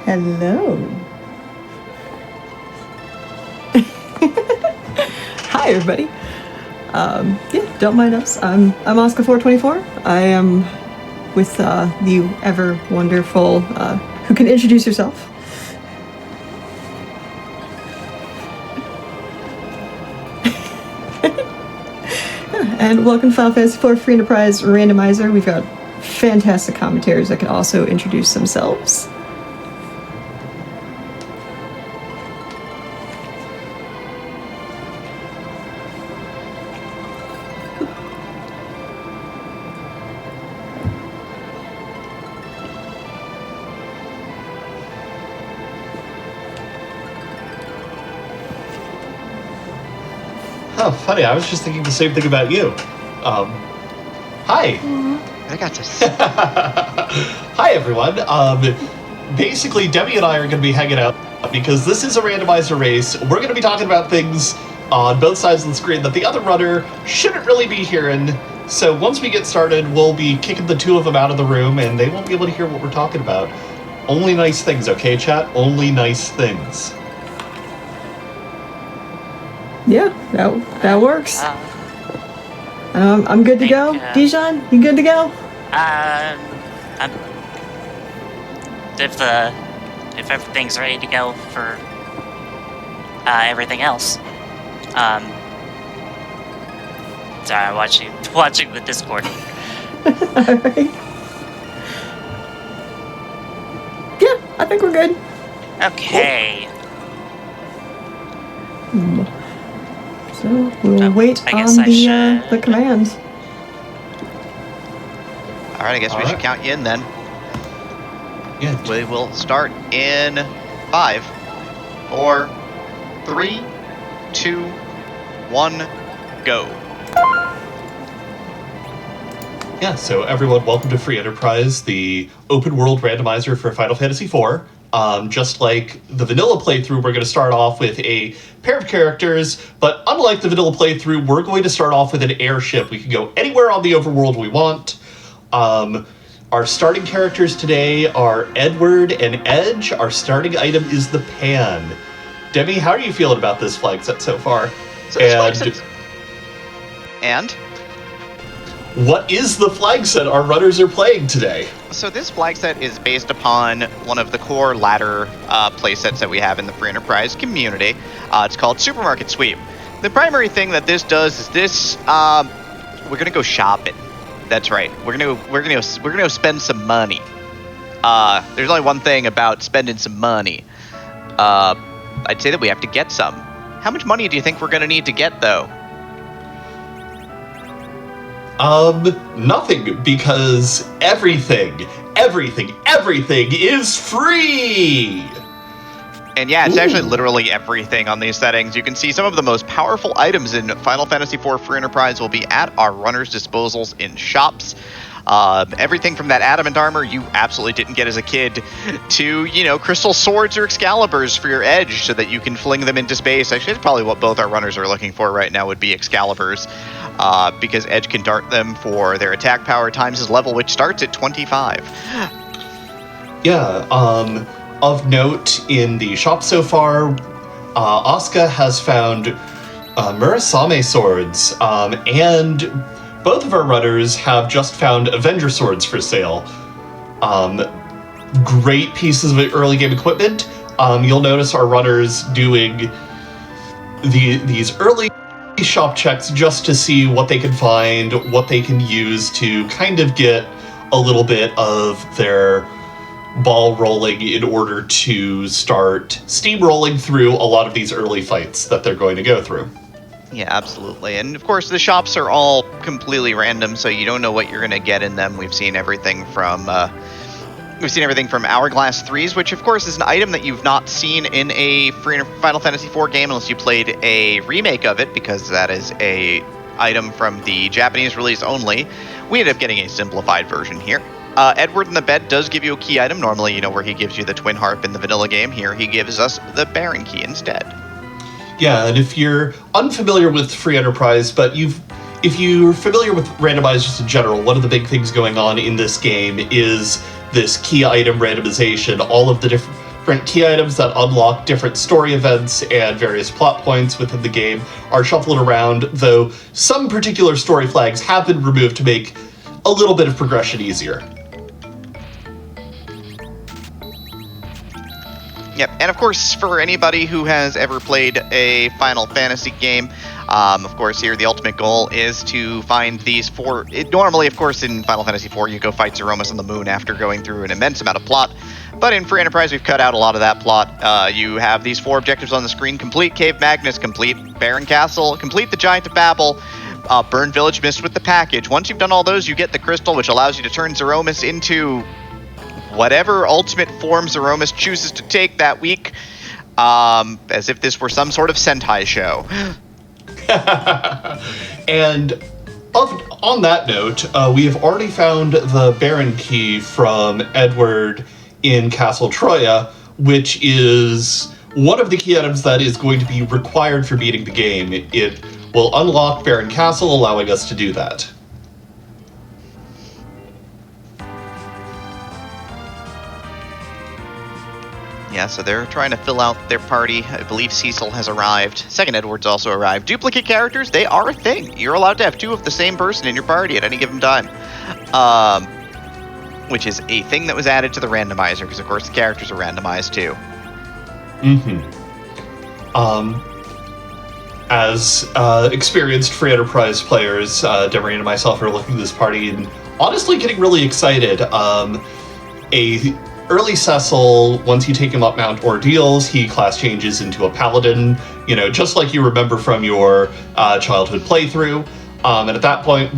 Hello. Hi, everybody. Yeah, don't mind us. I'm Asuka424. I am with the ever wonderful. Who can introduce yourself? And welcome to Final Fantasy IV Free Enterprise Randomizer. We've got fantastic commentators that can also introduce themselves. Oh, funny. I was just thinking the same thing about you. Hi. I got this. Hi, everyone. Basically, Debbie and I are going to be hanging out because this is a randomizer race. We're going to be talking about things on both sides of the screen that the other runner shouldn't really be hearing. So once we get started, we'll be kicking the two of them out of the room, and they won't be able to hear what we're talking about. Only nice things, okay, chat? Only nice things. Yeah, that works. I'm good to go. Dijon, you good to go? If everything's ready to go for everything else. Sorry, watching the Discord. Alright. Yeah, I think we're good. Okay. So we'll wait on the command. All right, I guess we should count you in then. Yeah. We will start in 5, 4, 3, 2, 1, go. Yeah, so everyone, welcome to Free Enterprise, the open world randomizer for Final Fantasy IV. Just like the vanilla playthrough, we're going to start off with a pair of characters, but unlike the vanilla playthrough, we're going to start off with an airship. We can go anywhere on the overworld we want. Our starting characters today are Edward and Edge. Our starting item is the pan. Demi, how are you feeling about this flag set so far? And? What is the flag set our runners are playing today? So this flag set is based upon one of the core ladder play sets that we have in the Free Enterprise community. It's called Supermarket Sweep. The primary thing that this does is this. We're gonna go shopping. That's right. We're gonna spend some money. There's only one thing about spending some money. I'd say that we have to get some. How much money do you think we're gonna need to get, though? Nothing, because everything is free! And yeah, it's actually literally everything on these settings. You can see some of the most powerful items in Final Fantasy IV Free Enterprise will be at our runners' disposals in shops. Everything from that adamant armor you absolutely didn't get as a kid to, crystal swords or Excaliburs for your Edge so that you can fling them into space. Actually, it's probably what both our runners are looking for right now would be Excaliburs. Because Edge can dart them for their attack power times his level, which starts at 25. Yeah, of note in the shop so far, Asuka has found Murasame swords, and both of our runners have just found Avenger swords for sale. Great pieces of early game equipment. You'll notice our runners doing these early shop checks just to see what they can find, what they can use to kind of get a little bit of their ball rolling in order to start steamrolling through a lot of these early fights that they're going to go through. Yeah, absolutely. And of course, the shops are all completely random, so you don't know what you're going to get in them. We've seen everything from Hourglass 3s, which of course is an item that you've not seen in a Final Fantasy IV game unless you played a remake of it, because that is a item from the Japanese release only. We ended up getting a simplified version here. Edward in the Bed does give you a key item. Normally, where he gives you the Twin Harp in the vanilla game. Here, he gives us the Baron Key instead. Yeah, and if you're unfamiliar with Free Enterprise, but if you're familiar with randomizers in general, one of the big things going on in this game is this key item randomization. All of the different different key items that unlock different story events and various plot points within the game are shuffled around, though some particular story flags have been removed to make a little bit of progression easier. Yep, and of course, for anybody who has ever played a Final Fantasy game, of course, here the ultimate goal is to find these four. Normally, of course, in Final Fantasy IV, you go fight Zeromus on the moon after going through an immense amount of plot. But in Free Enterprise, we've cut out a lot of that plot. You have these four objectives on the screen: complete Cave Magnus, complete Barren Castle, complete the Giant of Babel, burn Village Mist with the package. Once you've done all those, you get the crystal, which allows you to turn Zeromus into whatever ultimate form Zeromus chooses to take that week, as if this were some sort of Sentai show. And on that note, we have already found the Baron key from Edward in Castle Troya, which is one of the key items that is going to be required for beating the game. It will unlock Baron Castle, allowing us to do that. Yeah, so they're trying to fill out their party. I believe Cecil has arrived. Second Edward's also arrived. Duplicate characters, they are a thing. You're allowed to have two of the same person in your party at any given time. Which is a thing that was added to the randomizer, because of course the characters are randomized too. As experienced Free Enterprise players, Demery and myself are looking at this party and honestly getting really excited. Early Cecil, once you take him up Mount Ordeals, he class changes into a paladin, just like you remember from your childhood playthrough. And at that point,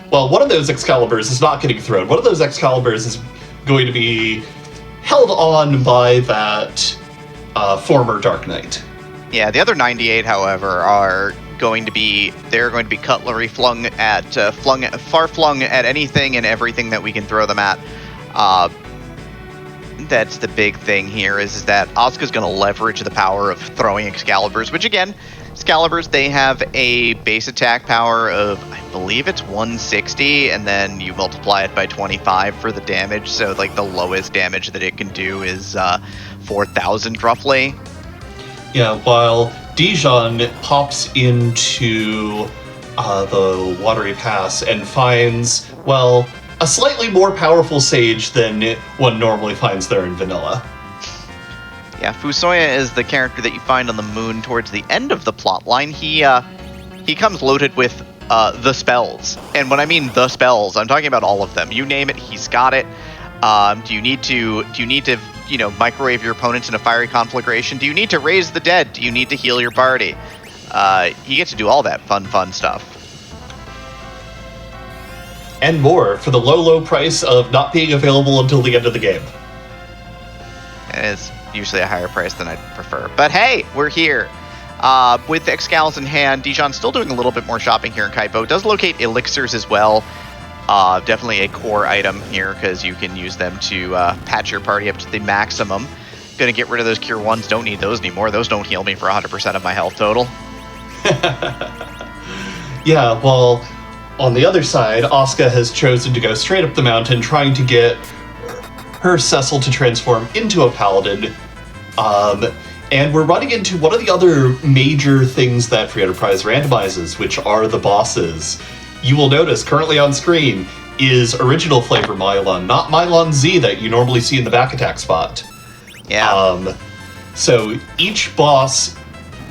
one of those Excaliburs is not getting thrown. One of those Excaliburs is going to be held on by that former Dark Knight. Yeah, the other 98, however, are going to be cutlery flung at anything and everything that we can throw them at. That's the big thing here, is that Asuka's going to leverage the power of throwing Excaliburs, which again, Excaliburs, they have a base attack power of, I believe it's 160, and then you multiply it by 25 for the damage, so like the lowest damage that it can do is 4,000 roughly. Yeah, while Dijon pops into the Watery Pass and finds, a slightly more powerful sage than one normally finds there in vanilla. Yeah, Fusoya is the character that you find on the moon towards the end of the plotline. He comes loaded with the spells, and when I mean the spells, I'm talking about all of them. You name it, he's got it. Do you need to microwave your opponents in a fiery conflagration? Do you need to raise the dead? Do you need to heal your party? You get to do all that fun stuff. And more for the low price of not being available until the end of the game. And it's usually a higher price than I'd prefer. But hey, we're here. With Excals in hand, Dijon's still doing a little bit more shopping here in Kaipo. Does locate elixirs as well. Definitely a core item here, because you can use them to patch your party up to the maximum. Gonna get rid of those Cure 1s. Don't need those anymore. Those don't heal me for 100% of my health total. Yeah, well, on the other side, Asuka has chosen to go straight up the mountain, trying to get her Cecil to transform into a paladin. And we're running into one of the other major things that Free Enterprise randomizes, which are the bosses. You will notice currently on screen is original flavor Mylon, not Mylon Z that you normally see in the back attack spot. Yeah. So each boss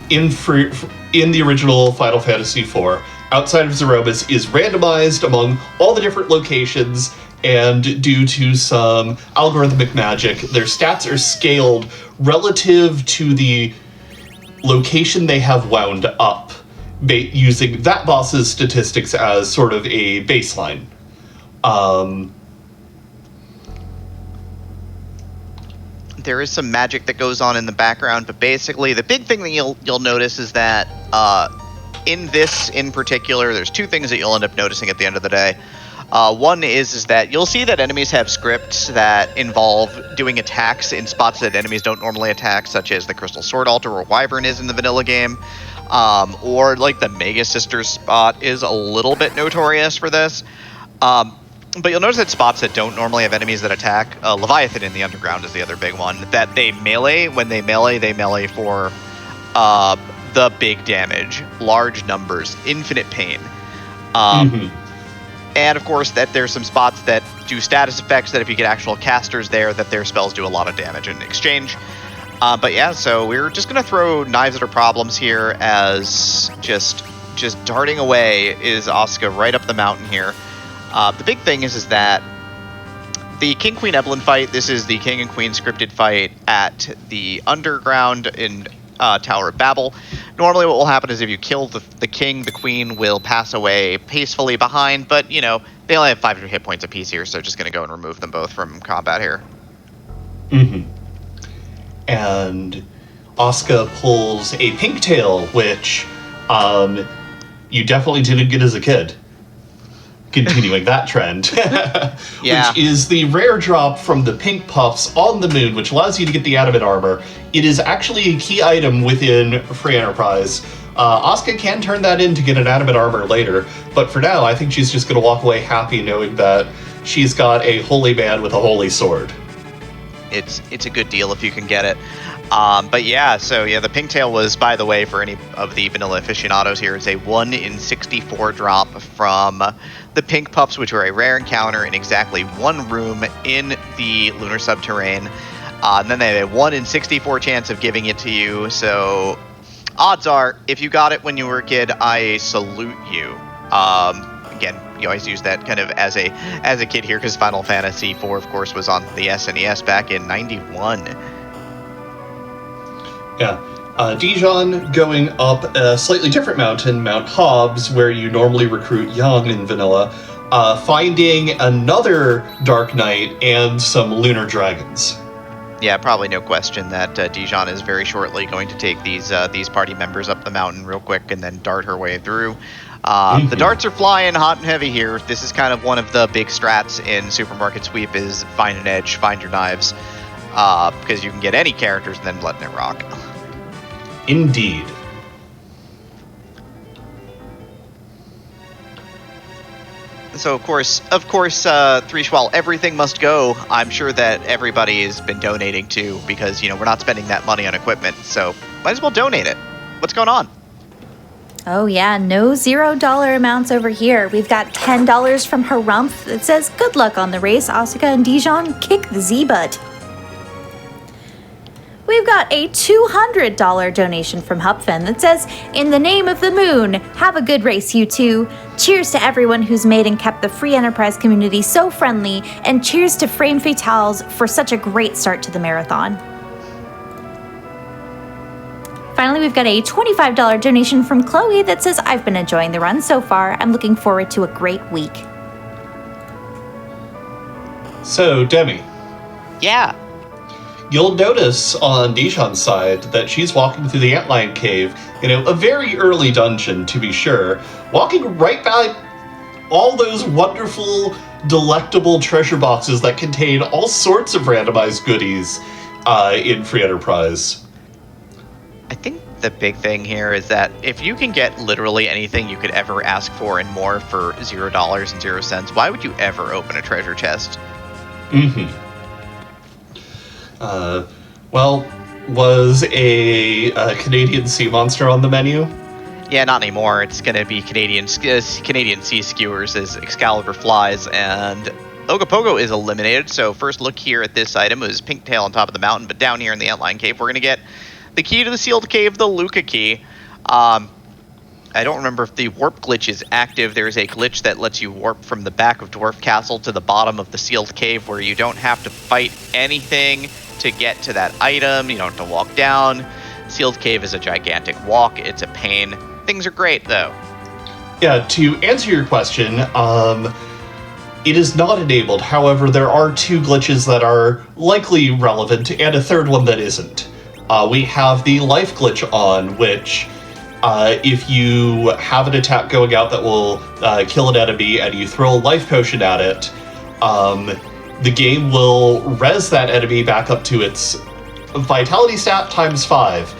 in the original Final Fantasy IV, outside of Zeromus, is randomized among all the different locations, and due to some algorithmic magic, their stats are scaled relative to the location they have wound up, using that boss's statistics as sort of a baseline. There is some magic that goes on in the background, but basically the big thing that you'll notice is that in this in particular, there's two things that you'll end up noticing at the end of the day. One is that you'll see that enemies have scripts that involve doing attacks in spots that enemies don't normally attack, such as the Crystal Sword Altar or Wyvern is in the vanilla game, or like the Mega Sisters spot is a little bit notorious for this. But you'll notice that spots that don't normally have enemies that attack, Leviathan in the underground is the other big one, that they melee. When they melee for the big damage, large numbers, infinite pain. And of course, that there's some spots that do status effects that if you get actual casters there, that their spells do a lot of damage in exchange. But yeah, so we're just going to throw knives at our problems here as just darting away is Asuka right up the mountain here. The big thing is that the King Queen Evelyn fight, this is the King and Queen scripted fight at the underground in Tower of Babel. Normally what will happen is if you kill the king, the queen will pass away peacefully behind, but, you know, they only have 500 hit points apiece here, so just going to go and remove them both from combat here. And Asuka pulls a pink tail, which you definitely didn't get as a kid. Continuing that trend. Yeah. Which is the rare drop from the pink puffs on the moon, which allows you to get the adamant armor. It is actually a key item within Free Enterprise. Asuka can turn that in to get an adamant armor later, but for now, I think she's just going to walk away happy knowing that she's got a holy man with a holy sword. It's a good deal if you can get it. But yeah, so yeah, the Pinktail was, by the way, for any of the vanilla aficionados here, it's a 1 in 64 drop from the Pink Puffs, which are a rare encounter in exactly one room in the lunar subterrane. And then they have a 1 in 64 chance of giving it to you. So odds are, if you got it when you were a kid, I salute you. Again, you always use that kind of as a kid here because Final Fantasy IV, of course, was on the SNES back in '91. Yeah. Dijon going up a slightly different mountain, Mount Hobbs, where you normally recruit young in vanilla, finding another Dark Knight and some lunar dragons. Yeah, probably no question that Dijon is very shortly going to take these party members up the mountain real quick and then dart her way through. The darts are flying hot and heavy here. This is kind of one of the big strats in Supermarket Sweep is find an edge, find your knives, because you can get any characters and then letting it rock. Indeed. So of course, Threach, while everything must go, I'm sure that everybody has been donating too, because, you know, we're not spending that money on equipment, so might as well donate it. What's going on? Oh yeah, no $0 amounts over here. We've got $10 from Harumph that says, good luck on the race, Asuka and Dijon, kick the Z-butt. We've got a $200 donation from Hupfen that says, in the name of the moon, have a good race, you two. Cheers to everyone who's made and kept the Free Enterprise community so friendly, and cheers to Frame Fatales for such a great start to the marathon. Finally, we've got a $25 donation from Chloe that says, I've been enjoying the run so far. I'm looking forward to a great week. So, Demi. Yeah. You'll notice on Dijon's side that she's walking through the Antlion Cave, you know, a very early dungeon to be sure, walking right by all those wonderful, delectable treasure boxes that contain all sorts of randomized goodies in Free Enterprise. I think the big thing here is that if you can get literally anything you could ever ask for and more for $0.00, why would you ever open a treasure chest? Well, was a Canadian sea monster on the menu? Yeah, not anymore. It's going to be Canadian sea skewers as Excalibur flies, and Ogopogo is eliminated. So first look here at this item is Pinktail on top of the mountain, but down here in the Antlion Cave, we're going to get the key to the sealed cave, the Luca key. I don't remember if the warp glitch is active. There's a glitch that lets you warp from the back of Dwarf Castle to the bottom of the sealed cave where you don't have to fight anything to get to that item. You don't have to walk down. Sealed cave is a gigantic walk. It's a pain. Things are great, though. Yeah, to answer your question, it is not enabled. However, there are 2 glitches that are likely relevant and a third one that isn't. We have the life glitch on, which if you have an attack going out that will kill an enemy and you throw a life potion at it, the game will res that enemy back up to its vitality stat times 5.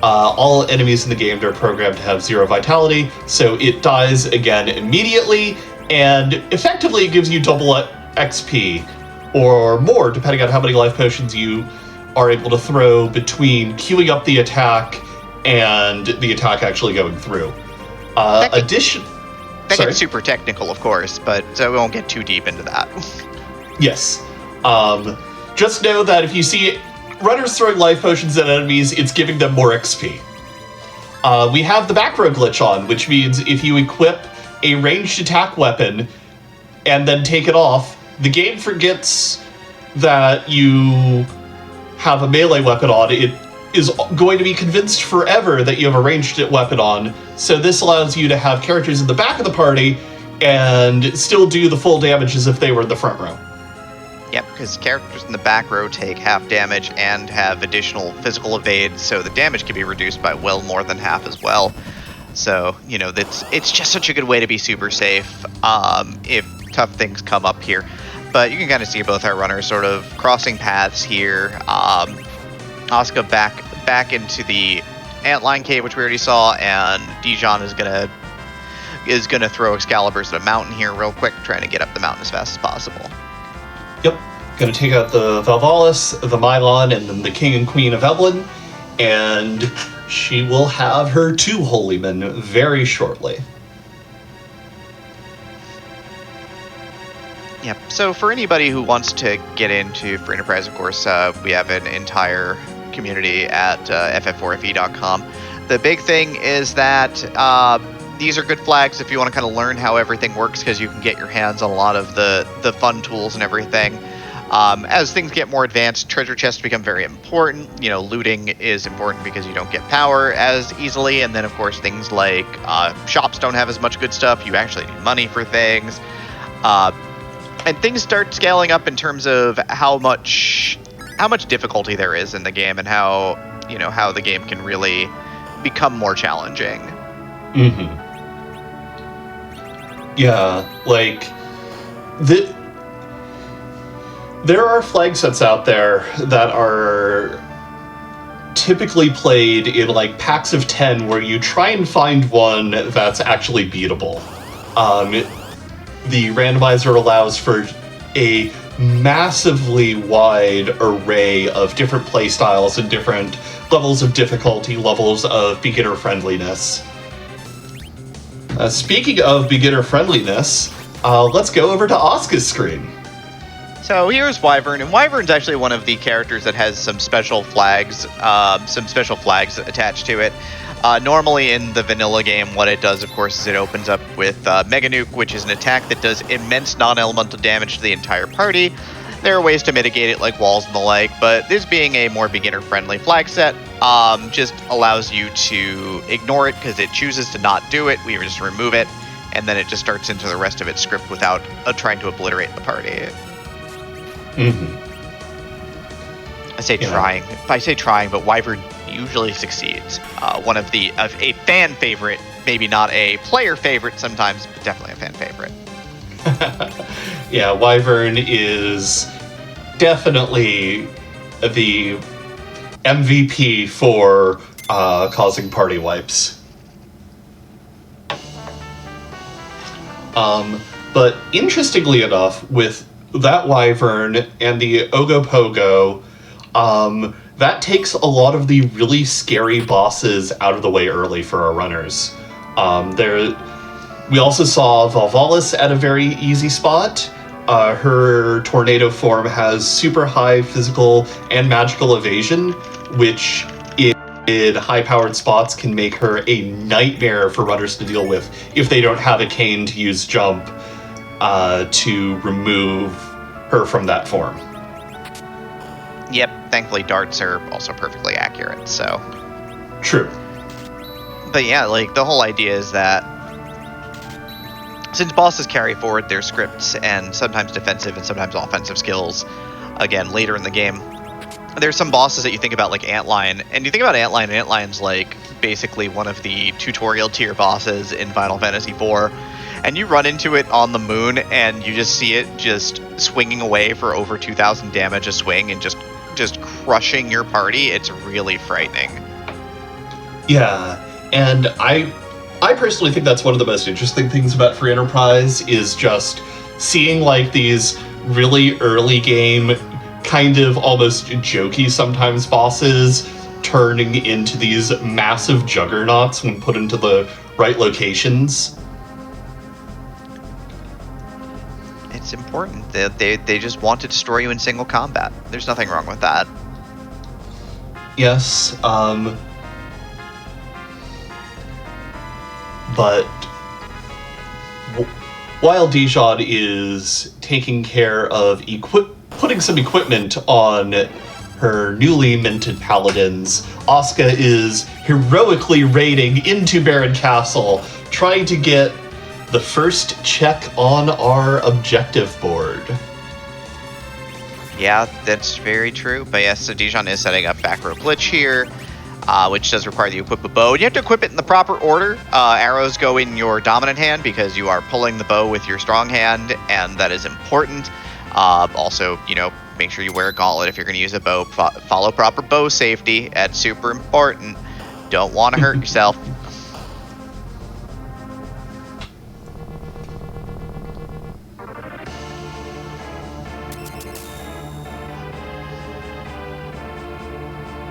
All enemies in the game are programmed to have 0 vitality, so it dies again immediately, and effectively it gives you double XP, or more, depending on how many life potions you are able to throw between queuing up the attack and the attack actually going through. That Sorry? gets super technical, of course, but so we won't get too deep into that. Yes. Just know that if you see runners throwing life potions at enemies, it's giving them more XP. We have the back row glitch on, which means if you equip a ranged attack weapon and then take it off, the game forgets that you have a melee weapon on. It is going to be convinced forever that you have a ranged weapon on, so this allows you to have characters in the back of the party and still do the full damage as if they were in the front row. Yep, because characters in the back row take half damage and have additional physical evade, so the damage can be reduced by well more than half as well. So, you know, it's just such a good way to be super safe if tough things come up here. But you can kind of see both our runners sort of crossing paths here. Asuka back into the antline cave, which we already saw, and Dijon is gonna throw Excaliburs at a mountain here real quick, trying to get up the mountain as fast as possible. Yep. Gonna take out the Valvalis, the Mylon, and then the King and Queen of Evelyn, and she will have her 2 holy men very shortly. Yep. So for anybody who wants to get into Free Enterprise, of course, we have an entire community at ff4fe.com. The big thing is that these are good flags if you want to kind of learn how everything works, because you can get your hands on a lot of the fun tools and everything. As things get more advanced, treasure chests become very important. You know, looting is important because you don't get power as easily. And then, of course, things like shops don't have as much good stuff. You actually need money for things. And things start scaling up in terms of how much difficulty there is in the game, and how the game can really become more challenging. Mm-hmm. Yeah, like there are flag sets out there that are typically played in like packs of 10, where you try and find one that's actually beatable. The randomizer allows for a massively wide array of different play styles and different levels of difficulty, levels of beginner friendliness. Speaking of beginner friendliness, let's go over to Asuka's screen. So here's Wyvern, and Wyvern's actually one of the characters that has some special flags attached to it. Normally in the vanilla game, what it does, of course, is it opens up with Mega Nuke, which is an attack that does immense non-elemental damage to the entire party. There are ways to mitigate it, like walls and the like, but this being a more beginner-friendly flag set, just allows you to ignore it because it chooses to not do it. We just remove it, and then it just starts into the rest of its script without trying to obliterate the party. Mm-hmm. I say trying, but Wyvern usually succeeds. One of a fan favorite, maybe not a player favorite sometimes, but definitely a fan favorite. Yeah, Wyvern is definitely the MVP for causing party wipes. But interestingly enough, with that Wyvern and the Ogopogo, that takes a lot of the really scary bosses out of the way early for our runners. We also saw Valvalis at a very easy spot. Her tornado form has super high physical and magical evasion, which in high-powered spots can make her a nightmare for runners to deal with if they don't have a cane to use jump to remove her from that form. Yep, thankfully darts are also perfectly accurate, so... True. But yeah, like, the whole idea is that since bosses carry forward their scripts and sometimes defensive and sometimes offensive skills, again, later in the game, there's some bosses that you think about, like Antlion, and you think about Antlion, and Antlion's like basically one of the tutorial tier bosses in Final Fantasy IV, and you run into it on the moon, and you just see it just swinging away for over 2,000 damage a swing, and just crushing your party. It's really frightening. Yeah, and I I personally think that's one of the most interesting things about Free Enterprise is just seeing like these really early game, kind of almost jokey sometimes bosses turning into these massive juggernauts when put into the right locations. It's important. They just want to destroy you in single combat. There's nothing wrong with that. Yes, but while Dijon is taking care of putting some equipment on her newly minted paladins, Asuka is heroically raiding into Baron Castle, trying to get the first check on our objective board. Yeah, that's very true. But yes, so Dijon is setting up back row glitch here, which does require you to equip a bow. And you have to equip it in the proper order. Arrows go in your dominant hand because you are pulling the bow with your strong hand, and that is important. Also, make sure you wear a gauntlet if you're going to use a bow. Follow proper bow safety. That's super important. Don't want to hurt yourself.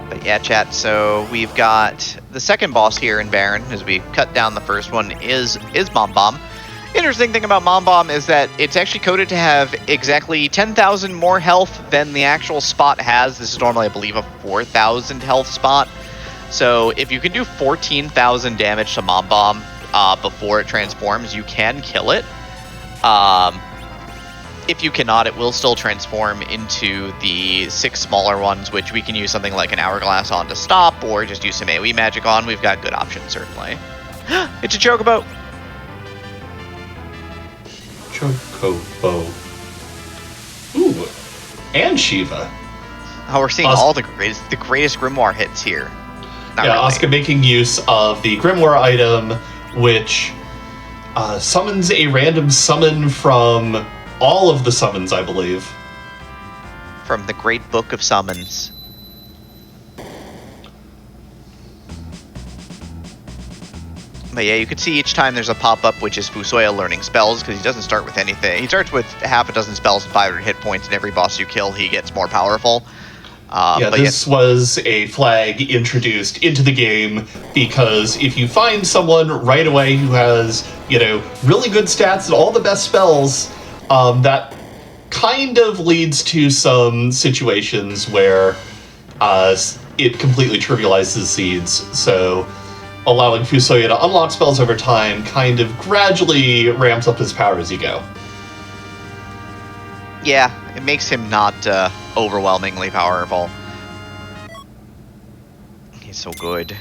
But yeah, chat, so we've got the second boss here in Baron, as we cut down the first one, is Mom Bomb. Interesting thing about Mom Bomb is that it's actually coded to have exactly 10,000 more health than the actual spot has. This is normally, I believe, a 4,000 health spot. So if you can do 14,000 damage to Mom Bomb before it transforms, you can kill it. If you cannot, it will still transform into the 6 smaller ones, which we can use something like an Hourglass on to stop, or just use some AoE magic on. We've got good options, certainly. It's a Chocobo! Chocobo. Ooh, and Shiva. Oh, we're seeing all the greatest Grimoire hits here. Not yeah, really. Asuka making use of the Grimoire item, which summons a random summon from all of the summons, I believe. From the Great Book of Summons. But yeah, you can see each time there's a pop-up, which is Fusoya learning spells, because he doesn't start with anything. He starts with half a dozen spells and 500 hit points, and every boss you kill, he gets more powerful. This was a flag introduced into the game, because if you find someone right away who has, really good stats and all the best spells, that kind of leads to some situations where it completely trivializes seeds. So allowing Fusoya to unlock spells over time kind of gradually ramps up his power as you go. Yeah, it makes him not overwhelmingly powerful. He's so good.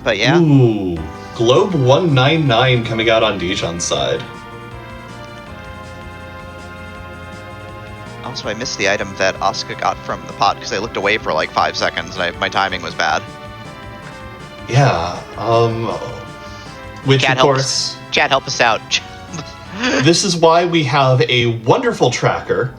But yeah. Ooh, Globe 199 coming out on Dijon's side. Also, I missed the item that Asuka got from the pot because I looked away for like 5 seconds and my timing was bad. Yeah, which Chat, of course... Chat, help us out. This is why we have a wonderful tracker.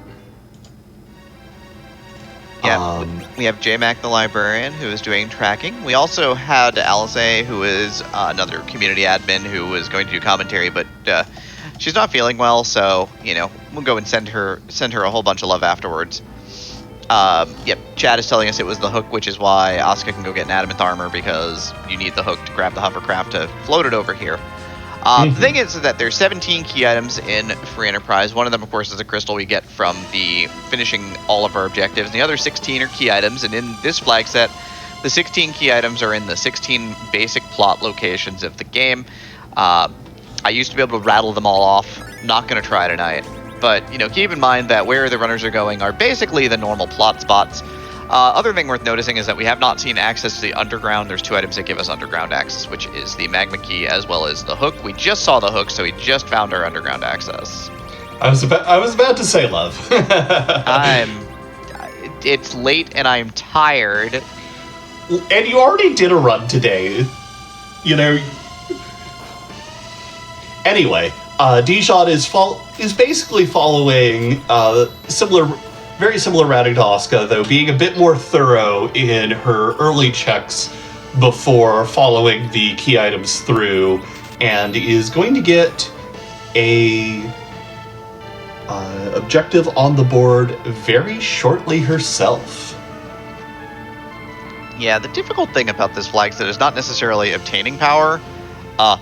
Yeah, we have J-Mac the librarian who is doing tracking. We also had Allisele, who is another community admin who was going to do commentary, but she's not feeling well, so we'll go and send her a whole bunch of love afterwards. Yep, Chad is telling us it was the hook, which is why Asuka can go get an adamant armor, because you need the hook to grab the hovercraft to float it over here. The thing is that there's 17 key items in Free Enterprise. One of them, of course, is a crystal we get from the finishing all of our objectives. And the other 16 are key items. And in this flag set, the 16 key items are in the 16 basic plot locations of the game. I used to be able to rattle them all off. Not going to try tonight. But, keep in mind that where the runners are going are basically the normal plot spots. Other thing worth noticing is that we have not seen access to the underground. There's 2 items that give us underground access, which is the magma key as well as the hook. We just saw the hook, so we just found our underground access. I was about to say, love. It's late and I'm tired. And you already did a run today. Anyway, Dijon is basically following very similar routing to Asuka, though being a bit more thorough in her early checks before following the key items through, and is going to get a objective on the board very shortly herself. Yeah, the difficult thing about this flag set is not necessarily obtaining power.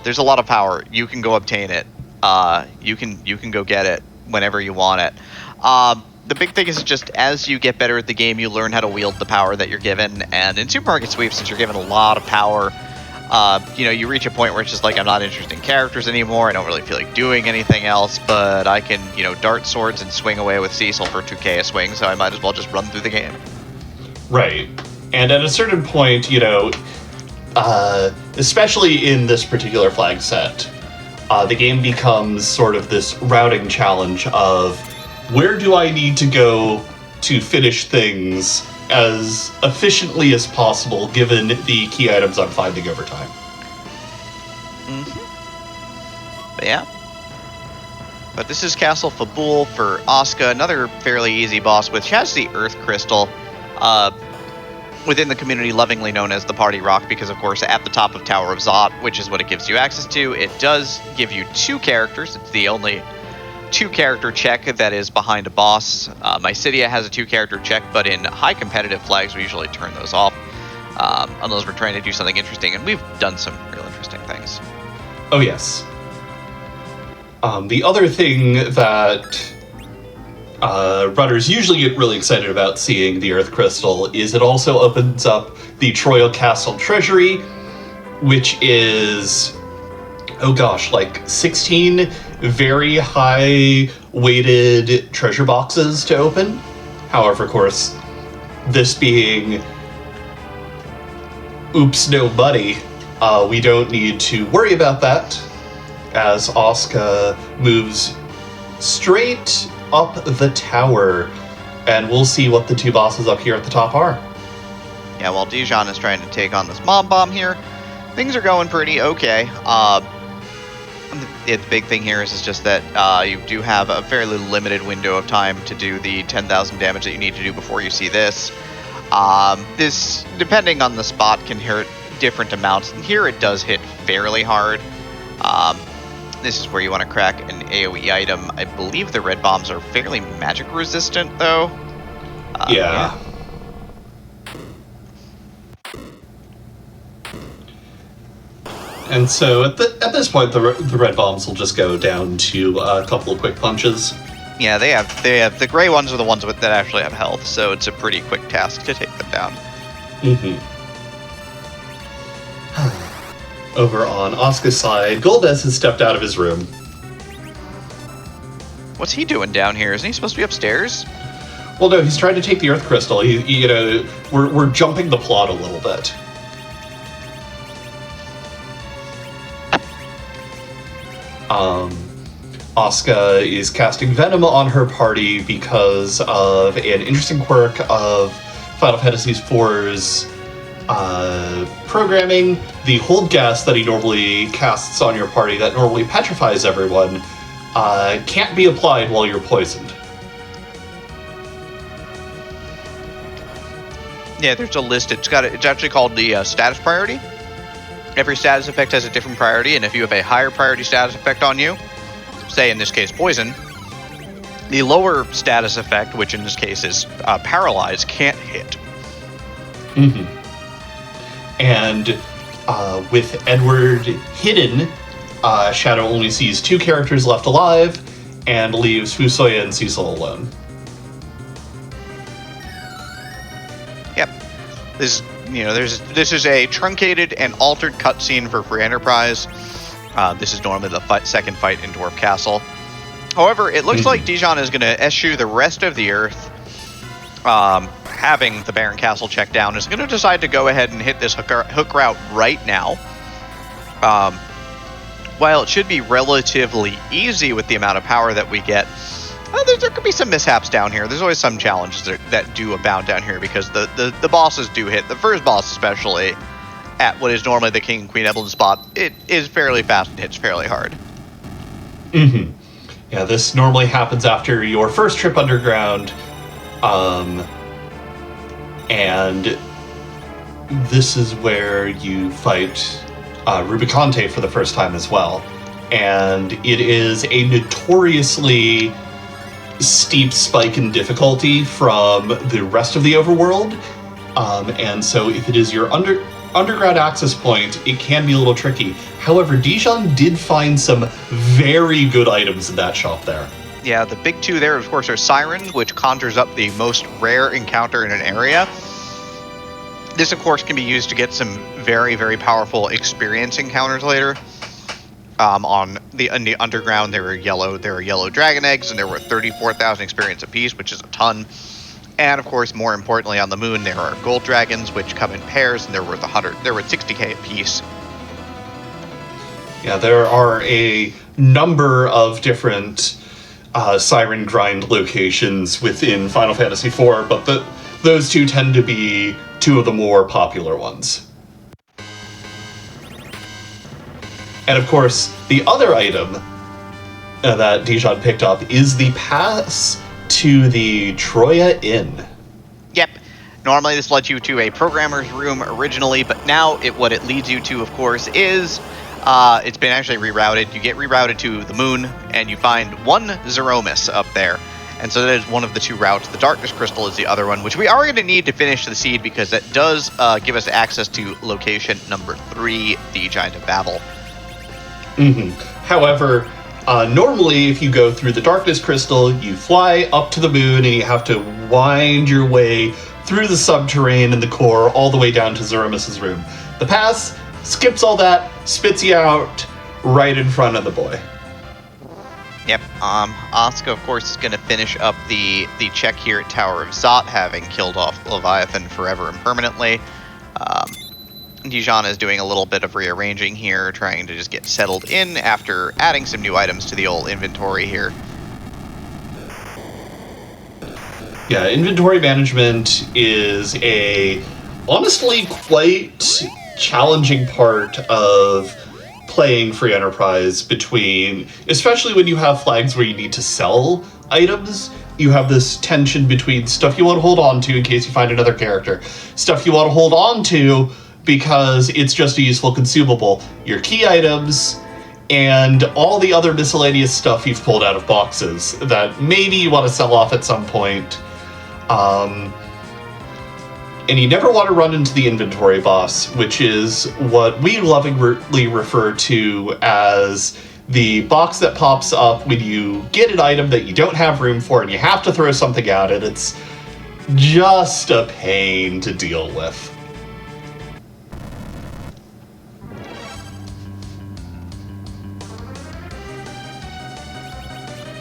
There's a lot of power. You can go obtain it. You can go get it whenever you want it. The big thing is just as you get better at the game, you learn how to wield the power that you're given. And in Supermarket Sweep, since you're given a lot of power, you reach a point where it's just like, I'm not interested in characters anymore. I don't really feel like doing anything else, but I can, dart swords and swing away with Cecil for 2k a swing, so I might as well just run through the game. Right. And at a certain point, especially in this particular flag set, the game becomes sort of this routing challenge of where do I need to go to finish things as efficiently as possible given the key items I'm finding over time. But yeah. But this is Castle Fabul for Asuka, another fairly easy boss, which has the Earth Crystal, within the community lovingly known as the Party Rock, because of course at the top of Tower of Zot, which is what it gives you access to, it does give you 2 characters. It's the only 2-character check that is behind a boss. Mycidia has a 2-character check, but in high competitive flags we usually turn those off, unless we're trying to do something interesting, and we've done some real interesting things. Oh yes. The other thing that runners usually get really excited about seeing the Earth Crystal is it also opens up the Troyal Castle Treasury, which is, like 16 very high-weighted treasure boxes to open. However, of course, this being oops, no money, we don't need to worry about that, as Asuka moves straight up the tower, and we'll see what the 2 bosses up here at the top are. Yeah, while Dijon is trying to take on this mob bomb here, things are going pretty okay. The big thing here is just that you do have a fairly limited window of time to do the 10,000 damage that you need to do before you see this. This, depending on the spot, can hit different amounts. And here it does hit fairly hard. This is where you want to crack an AoE item. I believe the red bombs are fairly magic resistant, though. Yeah. And so at this point, the red bombs will just go down to a couple of quick punches. Yeah, they have the gray ones are the ones that actually have health, so it's a pretty quick task to take them down. Over on Asuka's side, Goldes has stepped out of his room. What's he doing down here? Isn't he supposed to be upstairs? Well, no, he's trying to take the Earth Crystal. We're jumping the plot a little bit. Asuka is casting Venom on her party because of an interesting quirk of Final Fantasy IV's programming. The hold gas that he normally casts on your party that normally petrifies everyone can't be applied while you're poisoned. Yeah, there's a list. It's actually called the status priority. Every status effect has a different priority, and if you have a higher priority status effect on you, say in this case poison, the lower status effect, which in this case is paralyzed, can't hit. And with Edward hidden, Shadow only sees 2 characters left alive and leaves Fusoya and Cecil alone. Yep. This is a truncated and altered cutscene for Free Enterprise. This is normally the second fight in Dwarf Castle. However, it looks like Dijon is going to eschew the rest of the Earth, having the Baron Castle check down, is going to decide to go ahead and hit this hook route right now. While it should be relatively easy with the amount of power that we get, there could be some mishaps down here. There's always some challenges that do abound down here because the bosses do hit. The first boss especially, at what is normally the King and Queen Evelyn spot, it is fairly fast and hits fairly hard. Yeah, this normally happens after your first trip underground, and this is where you fight Rubicante for the first time as well. And it is a notoriously steep spike in difficulty from the rest of the overworld. And so if it is your underground access point, it can be a little tricky. However, Dijon did find some very good items in that shop there. Yeah, the big two there, of course, are Sirens, which conjures up the most rare encounter in an area. This, of course, can be used to get some very, very powerful experience encounters later. In the underground, there are yellow dragon eggs, and there were 34,000 experience apiece, which is a ton. And of course, more importantly, on the moon, there are gold dragons, which come in pairs, and they're worth 60k apiece. Yeah, there are a number of different Siren Grind locations within Final Fantasy IV, but those two tend to be two of the more popular ones. And of course, the other item that Dijon picked up is the pass to the Troya Inn. Yep. Normally this led you to a programmer's room originally, but now what it leads you to, of course, is it's been actually rerouted. You get rerouted to the moon, and you find one Zeromus up there. And so that is one of the two routes. The Darkness Crystal is the other one, which we are going to need to finish the seed because that does give us access to location number 3, the Giant of Babel. Mm-hmm. However, normally if you go through the Darkness Crystal, you fly up to the moon and you have to wind your way through the subterranean and the core all the way down to Zeromus's room. The pass skips all that, spits you out right in front of the boy. Yep. Asuka, of course, is going to finish up the check here at Tower of Zot, having killed off Leviathan forever and permanently. Dijon is doing a little bit of rearranging here, trying to just get settled in after adding some new items to the old inventory here. Yeah, inventory management is honestly quite challenging part of playing Free Enterprise, especially when you have flags where you need to sell items. You have this tension between stuff you want to hold on to in case you find another character, stuff you want to hold on to because it's just a useful consumable, your key items, and all the other miscellaneous stuff you've pulled out of boxes that maybe you want to sell off at some point. And you never want to run into the inventory boss, which is what we lovingly refer to as the box that pops up when you get an item that you don't have room for and you have to throw something at it. It's just a pain to deal with.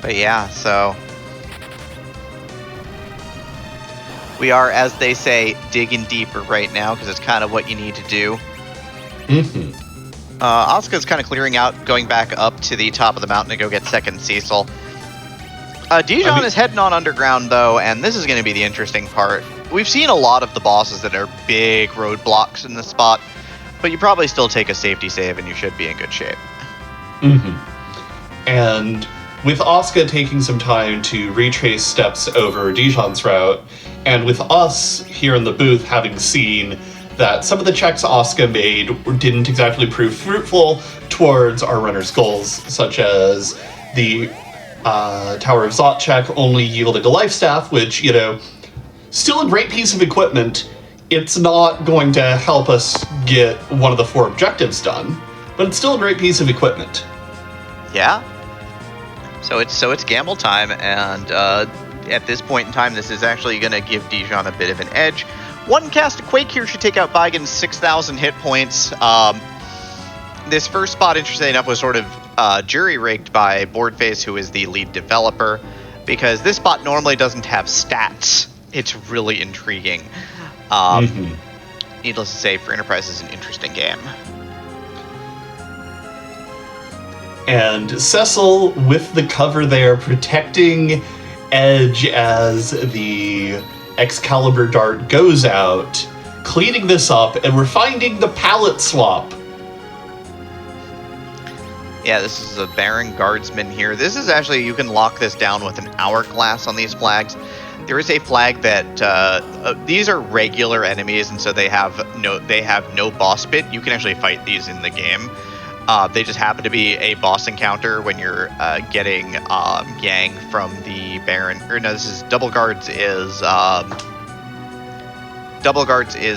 But yeah, so we are, as they say, digging deeper right now because it's kind of what you need to do. Asuka's kind of clearing out, going back up to the top of the mountain to go get second Cecil. Dijon is heading on underground, though, and this is going to be the interesting part. We've seen a lot of the bosses that are big roadblocks in this spot, but you probably still take a safety save and you should be in good shape. And with Asuka taking some time to retrace steps over Dijon's route, and with us here in the booth having seen that some of the checks Asuka made didn't exactly prove fruitful towards our runner's goals, such as the Tower of Zot check only yielded a life staff, which, still a great piece of equipment. It's not going to help us get one of the 4 objectives done, but it's still a great piece of equipment. Yeah. So it's gamble time, and at this point in time, this is actually going to give Dijon a bit of an edge. One cast of Quake here should take out Bigan's 6,000 hit points. This first spot, interestingly enough, was sort of jury-rigged by Boardface, who is the lead developer, because this spot normally doesn't have stats. It's really intriguing. Needless to say, Free Enterprise is an interesting game. And Cecil with the cover there, protecting Edge as the Excalibur dart goes out, cleaning this up, and we're finding the palette swap. Yeah, this is a Baron Guardsman here. This is actually, you can lock this down with an hourglass on these flags. There is a flag that these are regular enemies, and so they have no boss bit. You can actually fight these in the game. They just happen to be a boss encounter when you're getting Yang from the Baron. Or no, this is Double Guards is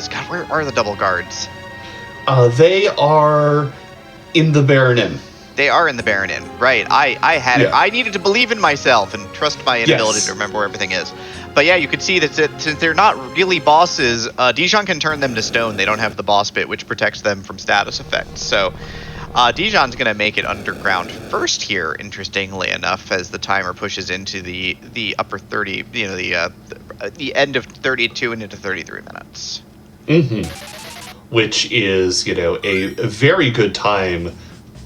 God, where are the Double Guards? They are in the Baron Inn. They are in the Baron Inn, right? I had it. I needed to believe in myself and trust my inability to remember where everything is. But yeah, you can see that since they're not really bosses, Dijon can turn them to stone. They don't have the boss bit, which protects them from status effects. So Dijon's going to make it underground first here, interestingly enough, as the timer pushes into the upper 30, the end of 32 and into 33 minutes. Mm-hmm. Which is, a very good time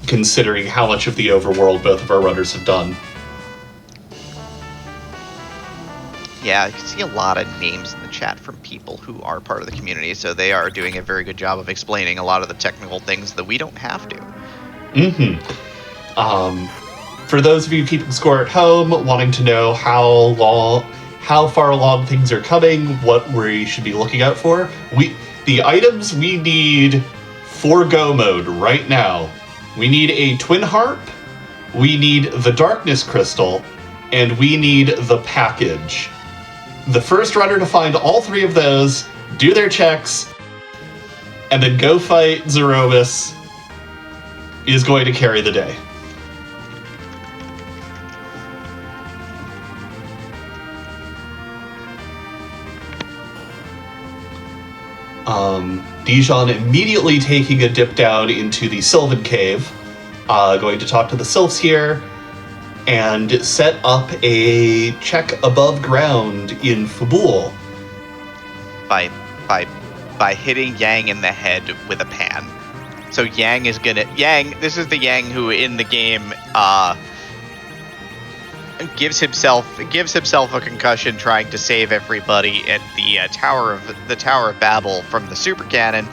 considering how much of the overworld both of our runners have done. Yeah, you can see a lot of names in the chat from people who are part of the community, so they are doing a very good job of explaining a lot of the technical things that we don't have to. Mm-hmm. For those of you keeping score at home, wanting to know how far along things are coming, what we should be looking out for, the items we need for go mode right now. We need a twin harp, we need the darkness crystal, and we need the package. The first runner to find all three of those, do their checks, and then go fight Zerobus is going to carry the day. Dijon immediately taking a dip down into the Sylvan Cave, going to talk to the Sylphs here, and set up a check above ground in Fabul. By hitting Yang in the head with a pan. So this is the Yang who in the game gives himself a concussion trying to save everybody at the Tower of Babel from the super cannon.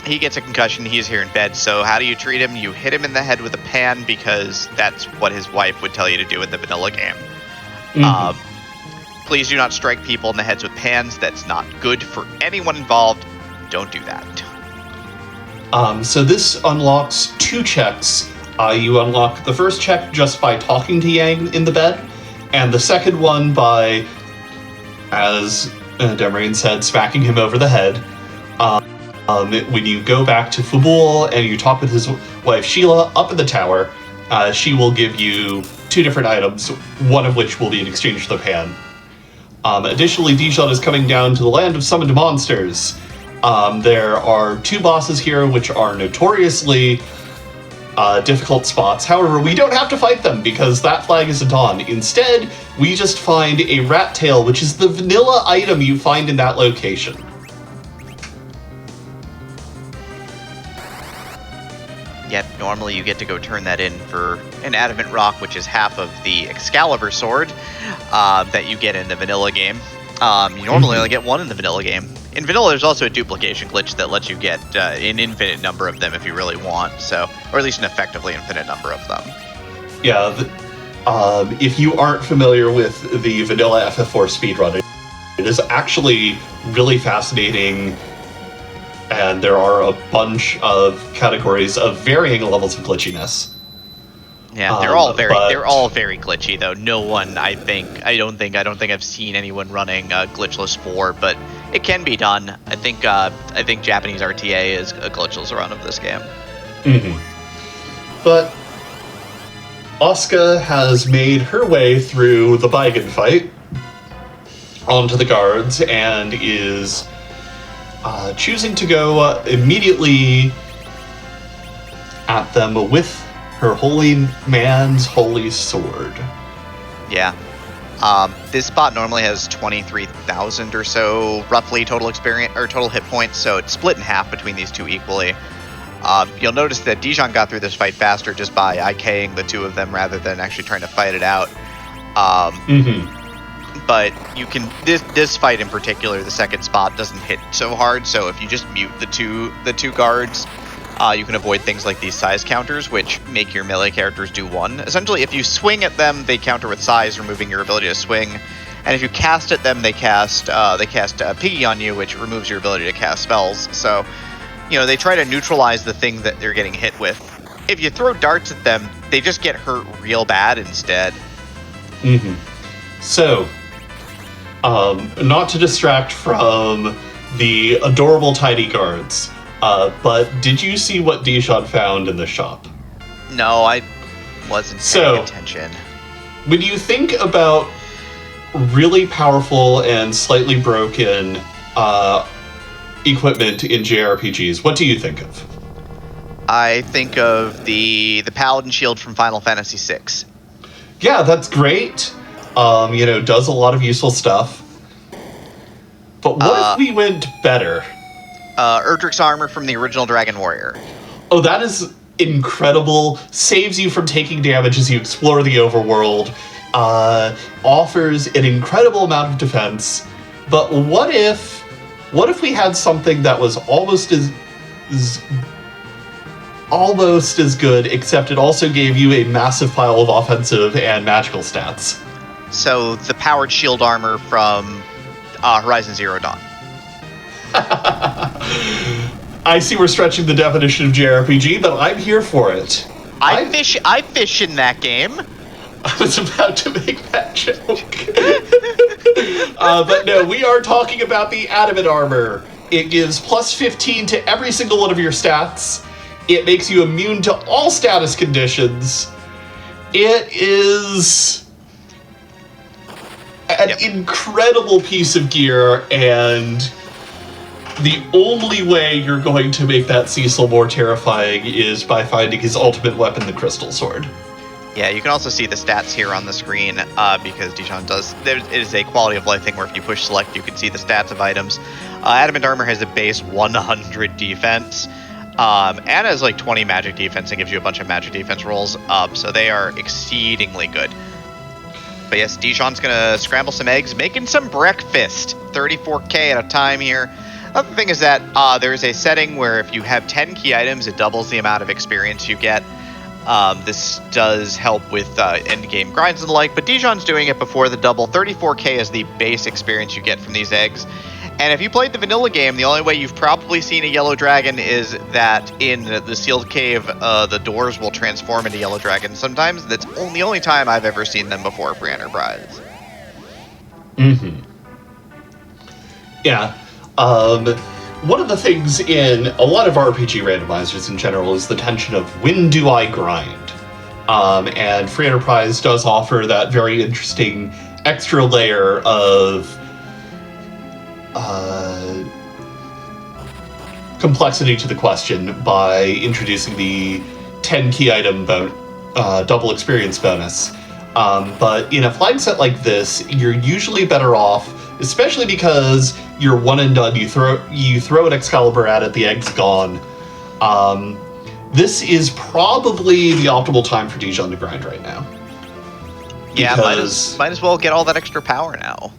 He gets a concussion, he's here in bed, so how do you treat him? You hit him in the head with a pan because that's what his wife would tell you to do in the vanilla game. Mm-hmm. Please do not strike people in the heads with pans, that's not good for anyone involved. Don't do that. So this unlocks two checks. You unlock the first check just by talking to Yang in the bed, and the second one by, as Demrain said, smacking him over the head. When you go back to Fabul and you talk with his wife Sheila up in the tower, she will give you two different items, one of which will be in exchange for the pan. Additionally, Dijon is coming down to the land of summoned monsters. There are two bosses here which are notoriously difficult spots. However, we don't have to fight them because that flag isn't on. Instead, we just find a rat tail, which is the vanilla item you find in that location. Yet normally you get to go turn that in for an adamant rock, which is half of the Excalibur sword that you get in the vanilla game. You normally only get one in the vanilla game. In vanilla, there's also a duplication glitch that lets you get an infinite number of them if you really want, or at least an effectively infinite number of them. Yeah, if you aren't familiar with the vanilla FF4 speedrun, it is actually really fascinating. And there are a bunch of categories of varying levels of glitchiness. Yeah, they're all very glitchy though. No one, I don't think I've seen anyone running glitchless 4, but it can be done. I think Japanese RTA is a glitchless run of this game. Mm-hmm. But Asuka has made her way through the Baigen fight onto the guards and is choosing to go immediately at them with her holy man's holy sword. Yeah. This spot normally has 23,000 or so, roughly, total experience or total hit points, so it's split in half between these two equally. You'll notice that Dijon got through this fight faster just by IKing the two of them rather than actually trying to fight it out. But you can this fight in particular, the second spot doesn't hit so hard. So if you just mute the two guards, you can avoid things like these size counters, which make your melee characters do 1. Essentially, if you swing at them, they counter with size, removing your ability to swing. and if you cast at them, they cast Piggy on you, which removes your ability to cast spells. So, they try to neutralize the thing that they're getting hit with. If you throw darts at them, they just get hurt real bad instead. Mm-hmm. So, not to distract from the adorable tiny guards, but did you see what Dijon found in the shop? No, I wasn't paying attention. When you think about really powerful and slightly broken equipment in JRPGs, what do you think of? I think of the Paladin Shield from Final Fantasy VI. Yeah, that's great. Does a lot of useful stuff. But what if we went better? Erdrick's armor from the original Dragon Warrior. Oh, that is incredible. Saves you from taking damage as you explore the overworld. Offers an incredible amount of defense. But what if we had something that was almost as good, except it also gave you a massive pile of offensive and magical stats? So the powered shield armor from Horizon Zero Dawn. I see we're stretching the definition of JRPG, but I'm here for it. I fish in that game. I was about to make that joke. But no, we are talking about the adamant armor. It gives plus 15 to every single one of your stats. It makes you immune to all status conditions. It is an incredible piece of gear, and the only way you're going to make that Cecil more terrifying is by finding his ultimate weapon, the Crystal Sword. Yeah, you can also see the stats here on the screen because Dijon does. It is a quality of life thing where if you push select, you can see the stats of items. Adamant Armor has a base 100 defense and has like 20 magic defense and gives you a bunch of magic defense rolls. So they are exceedingly good. But yes, Dijon's going to scramble some eggs, making some breakfast. 34k at a time here. Other thing is that there is a setting where if you have 10 key items, it doubles the amount of experience you get. This does help with end-game grinds and the like, but Dijon's doing it before the double. 34k is the base experience you get from these eggs. And if you played the vanilla game, the only way you've probably seen a yellow dragon is that in the sealed cave, the doors will transform into yellow dragons. Sometimes that's the only time I've ever seen them before for Enterprise. Mm-hmm. Yeah. One of the things in a lot of RPG randomizers in general is the tension of when do I grind? And Free Enterprise does offer that very interesting extra layer of complexity to the question by introducing the 10 key item double experience bonus. But in a flying set like this, you're usually better off, especially because you're one and done. You throw an Excalibur at it, the egg's gone. This is probably the optimal time for Dijon to grind right now. Yeah, might as well get all that extra power now.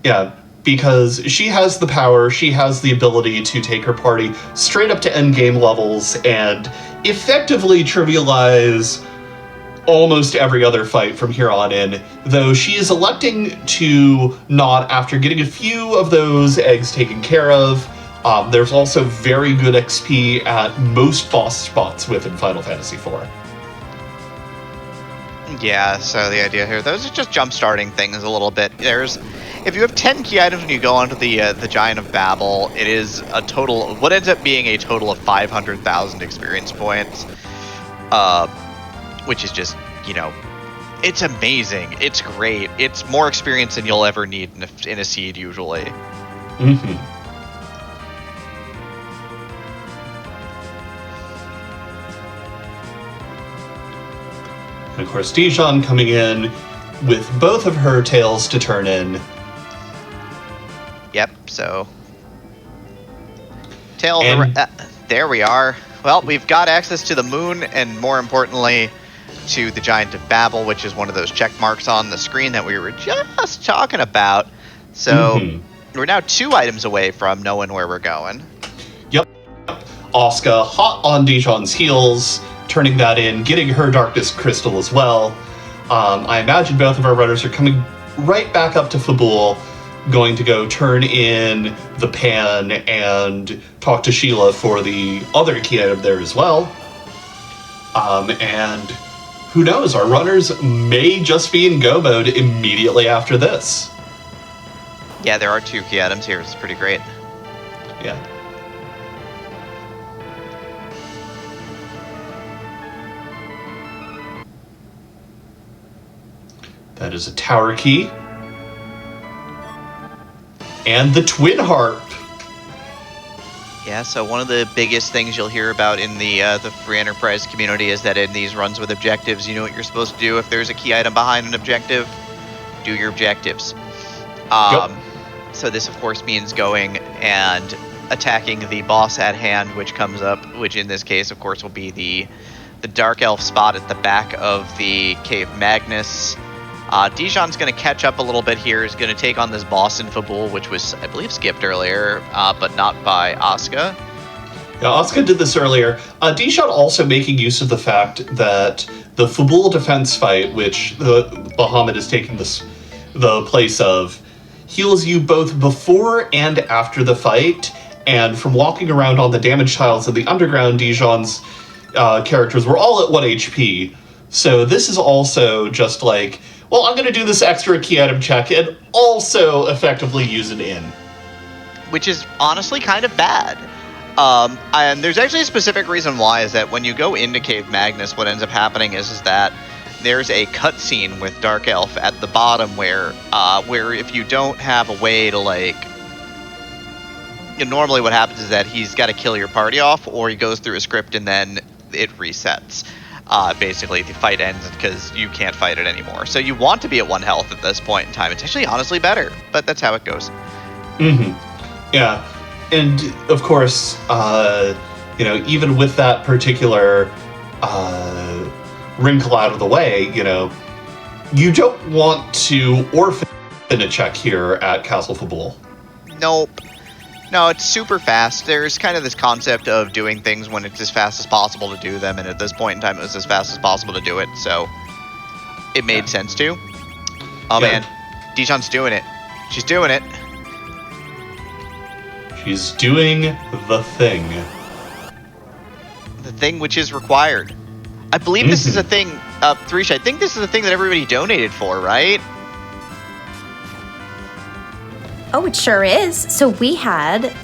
Yeah, because she has the power, she has the ability to take her party straight up to endgame levels and effectively trivialize almost every other fight from here on in, though she is electing to not after getting a few of those eggs taken care of. There's also very good XP at most boss spots within Final Fantasy IV. Yeah, so the idea here, those are just jump-starting things a little bit. If you have 10 key items when you go onto the Giant of Babel, it is a total, what ends up being a total of 500,000 experience points. Which is just, it's amazing. It's great. It's more experience than you'll ever need in a seed, usually. Mm-hmm. And of course, Dijon coming in with both of her tails to turn in. Yep, so... there we are. Well, we've got access to the moon, and more importantly, to the Giant of Babel, which is one of those check marks on the screen that we were just talking about. So we're now 2 items away from knowing where we're going. Yep. Asuka hot on Dijon's heels, turning that in, getting her Darkness Crystal as well. I imagine both of our runners are coming right back up to Fabul, going to go turn in the pan and talk to Sheila for the other key item there as well. And who knows, our runners may just be in go mode immediately after this. Yeah, there are 2 key items here. It's pretty great. Yeah. That is a tower key. And the twin harp. Yeah, so one of the biggest things you'll hear about in the free enterprise community is that in these runs with objectives, you know what you're supposed to do if there's a key item behind an objective? Do your objectives. Yep. So this, of course, means going and attacking the boss at hand, which comes up, which in this case, of course, will be the Dark Elf spot at the back of the Cave Magnus. Dijon's going to catch up a little bit here. He's going to take on this boss in Fabul, which was, I believe, skipped earlier, but not by Asuka. Yeah, Asuka did this earlier. Dijon also making use of the fact that the Fabul defense fight, which the Bahamut is taking the place of, heals you both before and after the fight. And from walking around on the damage tiles of the underground, Dijon's characters were all at 1 HP. So this is also just like, well, I'm going to do this extra key item check and also effectively use it in. Which is honestly kind of bad. And there's actually a specific reason why, is that when you go into Cave Magnus, what ends up happening is that there's a cutscene with Dark Elf at the bottom where if you don't have a way to, like... normally what happens is that he's got to kill your party off, or he goes through a script and then it resets. Basically, the fight ends because you can't fight it anymore. So you want to be at 1 health at this point in time. It's actually honestly better, but that's how it goes. Yeah. And, of course, even with that particular wrinkle out of the way, you don't want to orphan a check here at Castle Fabul. Nope. No, it's super fast. There's kind of this concept of doing things when it's as fast as possible to do them, and at this point in time, it was as fast as possible to do it, so it made sense to. Oh, Yeah. man. Dijon's doing it. She's doing it. She's doing the thing. The thing which is required. I believe this is a thing, Threach, I think this is a thing that everybody donated for, right? Oh, it sure is. So we had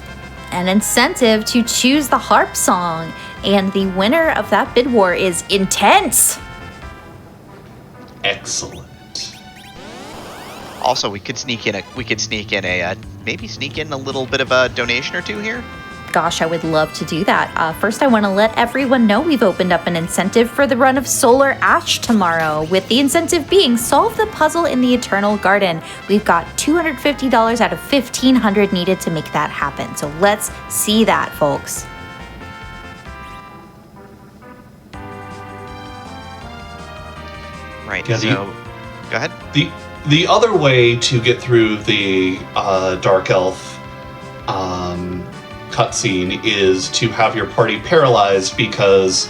an incentive to choose the harp song, and the winner of that bid war is Intense. Excellent. Also, we could sneak in a little bit of a donation or two here. Gosh, I would love to do that. First, I want to let everyone know we've opened up an incentive for the run of Solar Ash tomorrow, with the incentive being solve the puzzle in the Eternal Garden. We've got $250 out of $1,500 needed to make that happen. So let's see that, folks. Right, Yeah, so go ahead. The other way to get through the Dark Elf cutscene is to have your party paralyzed, because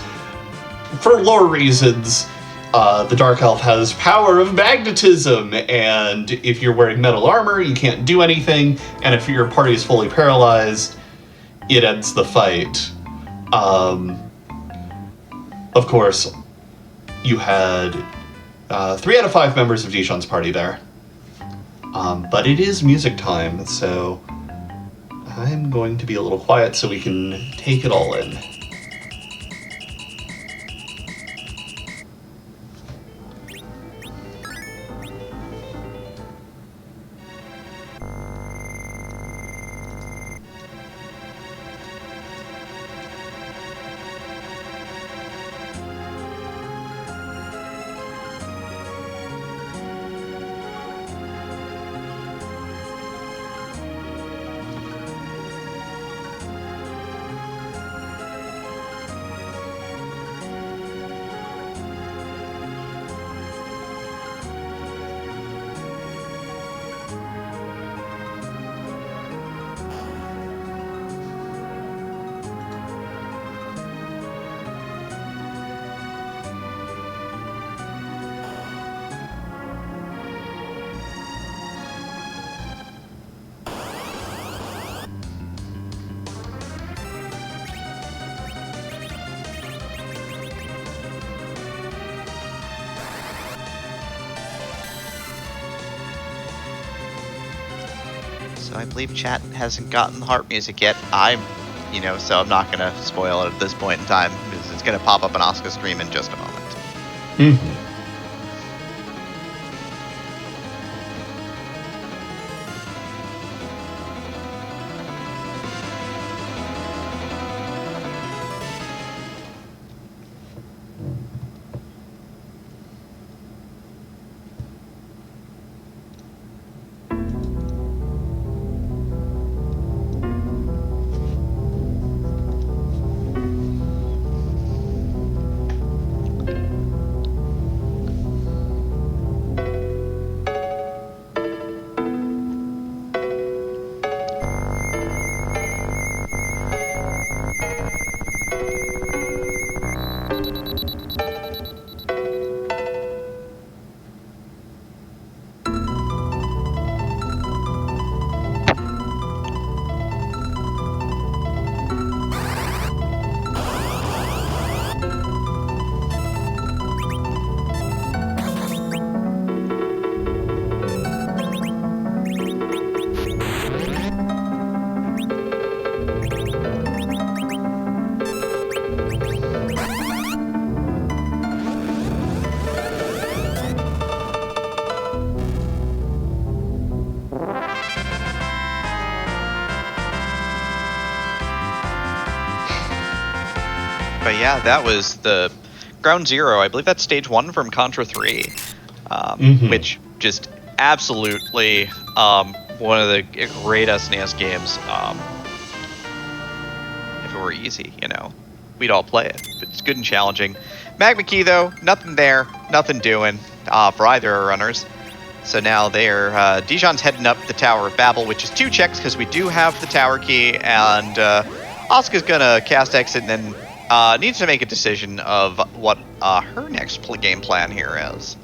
for lore reasons, the Dark Elf has power of magnetism, and if you're wearing metal armor, you can't do anything, and if your party is fully paralyzed, it ends the fight. Of course, you had 3 out of 5 members of Dijon's party there. But it is music time, so I'm going to be a little quiet so we can take it all in. So I believe chat hasn't gotten the harp music yet. So I'm not gonna spoil it at this point in time because it's gonna pop up on Asuka's stream in just a moment. Mm-hmm. But yeah, that was the Ground Zero. I believe that's stage 1 from Contra 3, which just absolutely one of the great SNES games. If it were easy, we'd all play it. But it's good and challenging. Magma Key, though, nothing there, nothing doing for either runners. So now they're Dijon's heading up the Tower of Babel, which is 2 checks because we do have the tower key, and Asuka's gonna cast exit and then needs to make a decision of what her next game plan here is.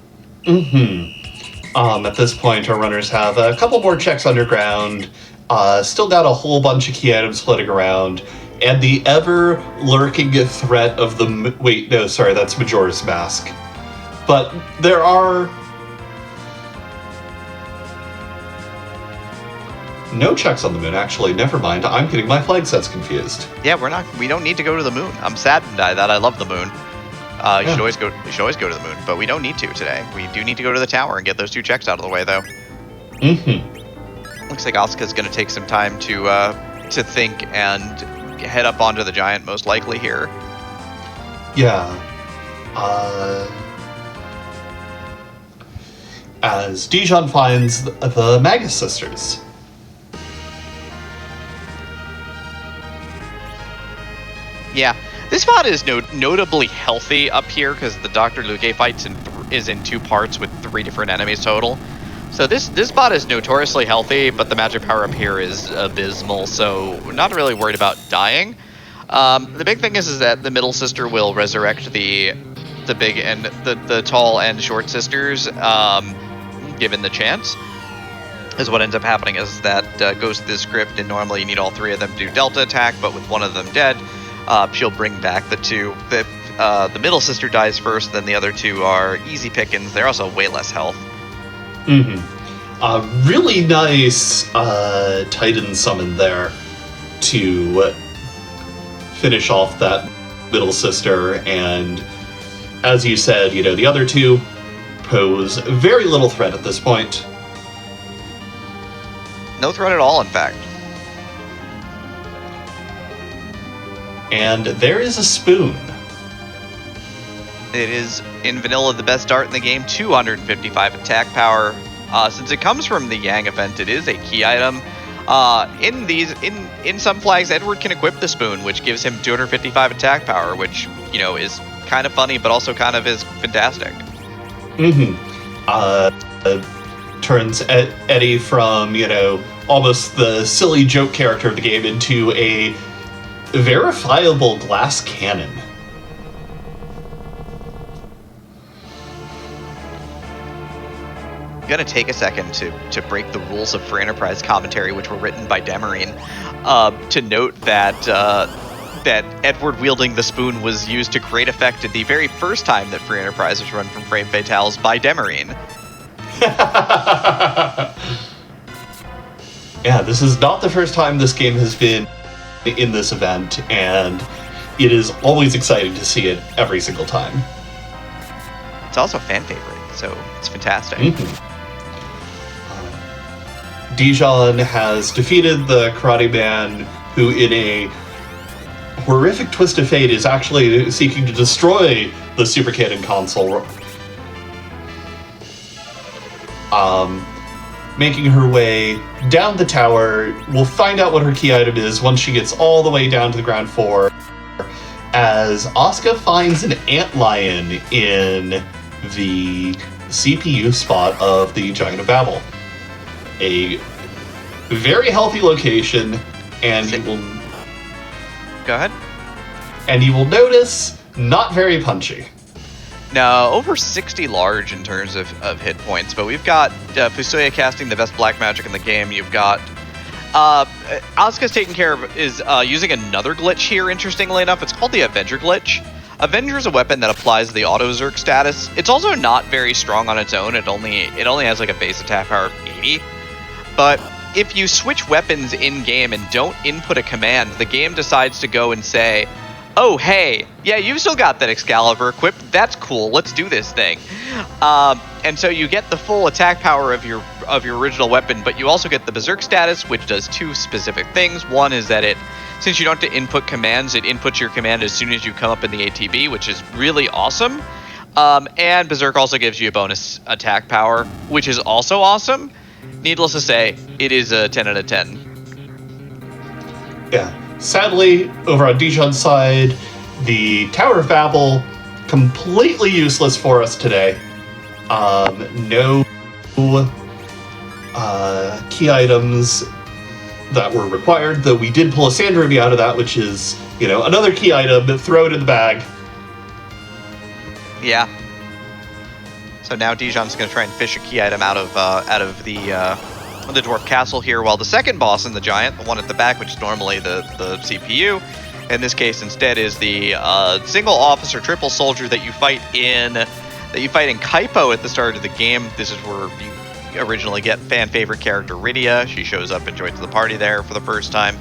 At this point, our runners have a couple more checks underground, still got a whole bunch of key items floating around, and the ever-lurking threat of the... Wait, no, sorry, that's Majora's Mask. But there are... no checks on the moon, actually. Never mind. I'm getting my flag sets confused. Yeah, we don't need to go to the moon. I'm saddened by that. I love the moon. You should always go to the moon, but we don't need to today. We do need to go to the tower and get those 2 checks out of the way, though. Looks like Asuka's going to take some time to think and head up onto the giant, most likely here. Yeah. As Dijon finds the Magus sisters. Yeah, this spot is notably healthy up here because the Dr. Luque fight is in 2 parts with 3 different enemies total. So this spot is notoriously healthy, but the magic power up here is abysmal, so we're not really worried about dying. The big thing is that the middle sister will resurrect the big and the tall and short sisters, given the chance. Is what ends up happening is that goes to the script, and normally you need all 3 of them to do delta attack, but with one of them dead, she'll bring back the 2. The middle sister dies first, then the other 2 are easy pickings. They're also way less health. Really nice Titan summon there to finish off that middle sister, and as you said, the other 2 pose very little threat at this point. No threat at all, in fact. And there is a spoon. It is, in vanilla, the best dart in the game, 255 attack power. Since it comes from the Yang event, it is a key item. In some flags, Edward can equip the spoon, which gives him 255 attack power, which, is kind of funny, but also kind of is fantastic. Turns Eddie from, almost the silly joke character of the game into a verifiable glass cannon. I'm gonna take a second to break the rules of Free Enterprise commentary, which were written by Demarine, to note that that Edward wielding the spoon was used to great effect the very first time that Free Enterprise was run from Frame Fatales by Demarine. Yeah, this is not the first time this game has been in this event, and it is always exciting to see it every single time. It's also a fan favorite, so it's fantastic. Dijon has defeated the Karate Man, who in a horrific twist of fate is actually seeking to destroy the Super Cannon console. Making her way down the tower. We'll find out what her key item is once she gets all the way down to the ground floor, as Asuka finds an antlion in the CPU spot of the Giant of Babel. A very healthy location, and you will... Go ahead. And you will notice, not very punchy. No, over 60 large in terms of hit points, but we've got Fusoya casting the best black magic in the game. You've got Asuka's taking care of is using another glitch here, interestingly enough. It's called the Avenger glitch. Avenger is a weapon that applies the auto Zerk status. It's also not very strong on its own. It only has like a base attack power of 80. But if you switch weapons in-game and don't input a command, the game decides to go and say, oh, hey, yeah, you've still got that Excalibur equipped. That's cool. Let's do this thing. And so you get the full attack power of your original weapon, but you also get the Berserk status, which does two specific things. One is that since you don't have to input commands, it inputs your command as soon as you come up in the ATB, which is really awesome. And Berserk also gives you a bonus attack power, which is also awesome. Needless to say, it is a 10 out of 10. Yeah. Sadly, over on Dijon's side, the Tower of Babel, completely useless for us today. No key items that were required, though we did pull a Sand Ruby out of that, which is, another key item, but throw it in the bag. Yeah. So now Dijon's going to try and fish a key item out of the Dwarf Castle here, while the second boss in the Giant, the one at the back, which is normally the CPU, in this case instead is the single officer triple soldier that you fight in Kaipo at the start of the game. This is where you originally get fan favorite character Rydia. She shows up and joins the party there for the first time.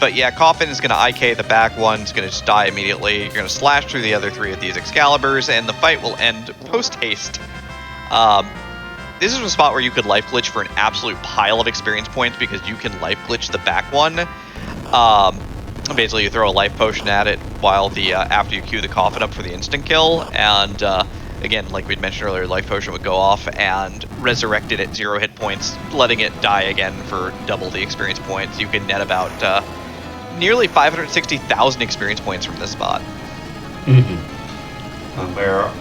But yeah, Coffin is going to IK the back one. It's going to just die immediately. You're going to slash through the other three of these Excaliburs, and the fight will end post-haste. This is a spot where you could life glitch for an absolute pile of experience points, because you can life glitch the back one. Basically, you throw a life potion at it while after you queue the Coffin up for the instant kill, and again, like we'd mentioned earlier, life potion would go off and resurrect it at 0 hit points, letting it die again for double the experience points. You can net about nearly 560,000 experience points from this spot. Where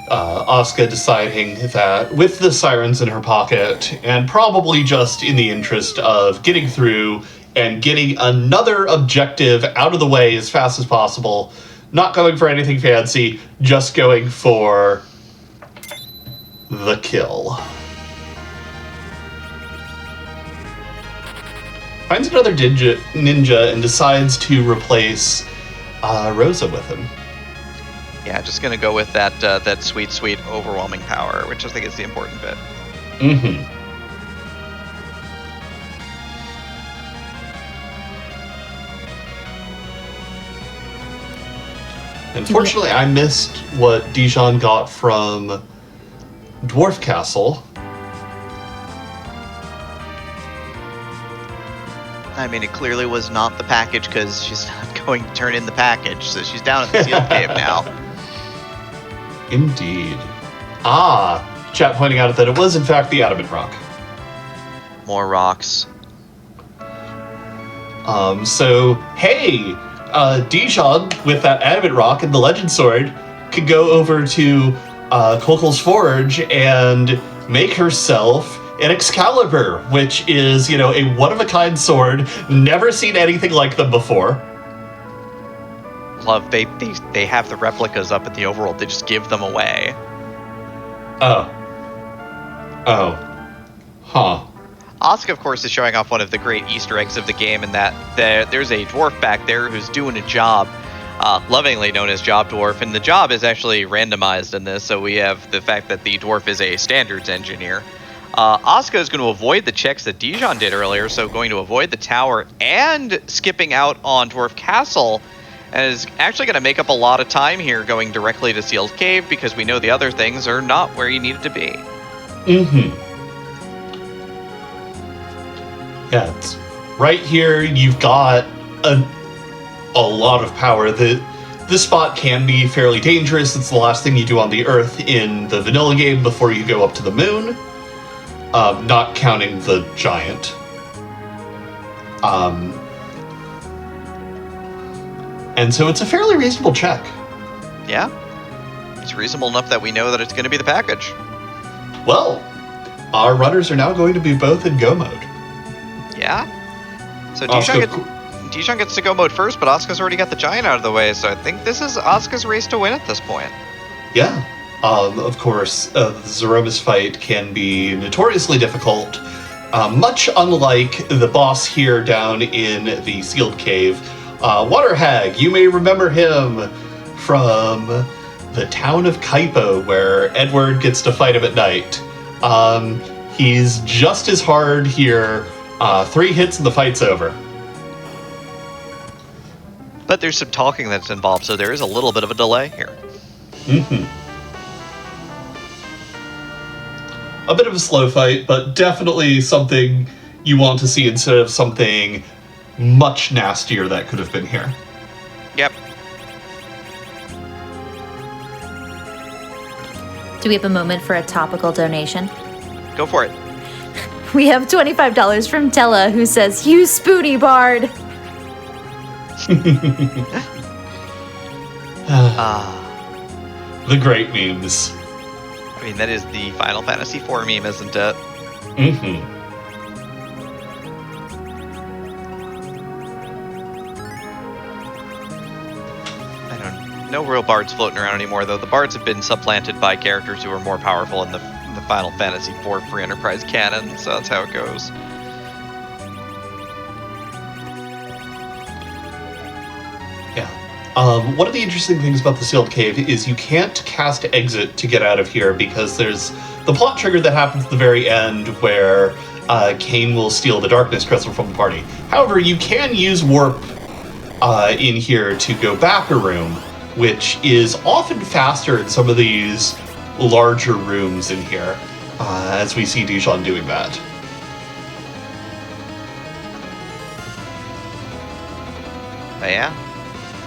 Asuka deciding that with the sirens in her pocket, and probably just in the interest of getting through and getting another objective out of the way as fast as possible, not going for anything fancy, just going for the kill. Finds another ninja and decides to replace Rosa with him. Yeah, just gonna go with that sweet, sweet, overwhelming power, which I think is the important bit. Unfortunately, I missed what Dijon got from Dwarf Castle. I mean, it clearly was not the package, because she's not going to turn in the package, so she's down at the sealed cave now. Indeed. Chat pointing out that it was in fact the Adamant Rock. More rocks. So, hey, Dijon, with that Adamant Rock and the Legend Sword, could go over to Kokel's Forge and make herself an Excalibur, which is, a one-of-a-kind sword. Never seen anything like them before. Love, they have the replicas up at the overworld. They just give them away. Asuka, of course, is showing off one of the great Easter eggs of the game, in that there's a dwarf back there who's doing a job, lovingly known as Job Dwarf, and the job is actually randomized in this, so we have the fact that the dwarf is a standards engineer. Asuka is going to avoid the checks that Dijon did earlier, so going to avoid the tower and skipping out on Dwarf Castle, and is actually going to make up a lot of time here going directly to Sealed Cave because we know the other things are not where you need it to be. Mm-hmm. Yeah, it's right here. You've got a lot of power. This spot can be fairly dangerous. It's the last thing you do on the Earth in the vanilla game before you go up to the moon. Not counting the giant. And so it's a fairly reasonable check. Yeah. It's reasonable enough that we know that it's going to be the package. Well, our runners are now going to be both in go mode. Yeah. So Dijon gets to go mode first, but Asuka's already got the giant out of the way, so I think this is Asuka's race to win at this point. Yeah. Of course, the Zeromus fight can be notoriously difficult, much unlike the boss here down in the Sealed Cave. Water Hag, you may remember him from the town of Kaipo, where Edward gets to fight him at night. He's just as hard here. 3 hits and the fight's over. But there's some talking that's involved, so there is a little bit of a delay here. Mm-hmm. A bit of a slow fight, but definitely something you want to see instead of something much nastier that could have been here. Yep. Do we have a moment for a topical donation? Go for it. We have $25 from Tella, who says, "You spoony bard." The great memes. I mean, that is the Final Fantasy IV meme, isn't it? Mm-hmm. No real bards floating around anymore, though. The bards have been supplanted by characters who are more powerful in the Final Fantasy IV Free Enterprise canon, so that's how it goes. Yeah. One of the interesting things about the Sealed Cave is you can't cast exit to get out of here because there's the plot trigger that happens at the very end where Kane will steal the Darkness Crystal from the party. However, you can use warp in here to go back a room, which is often faster in some of these larger rooms in here, as we see Dijon doing that. But yeah.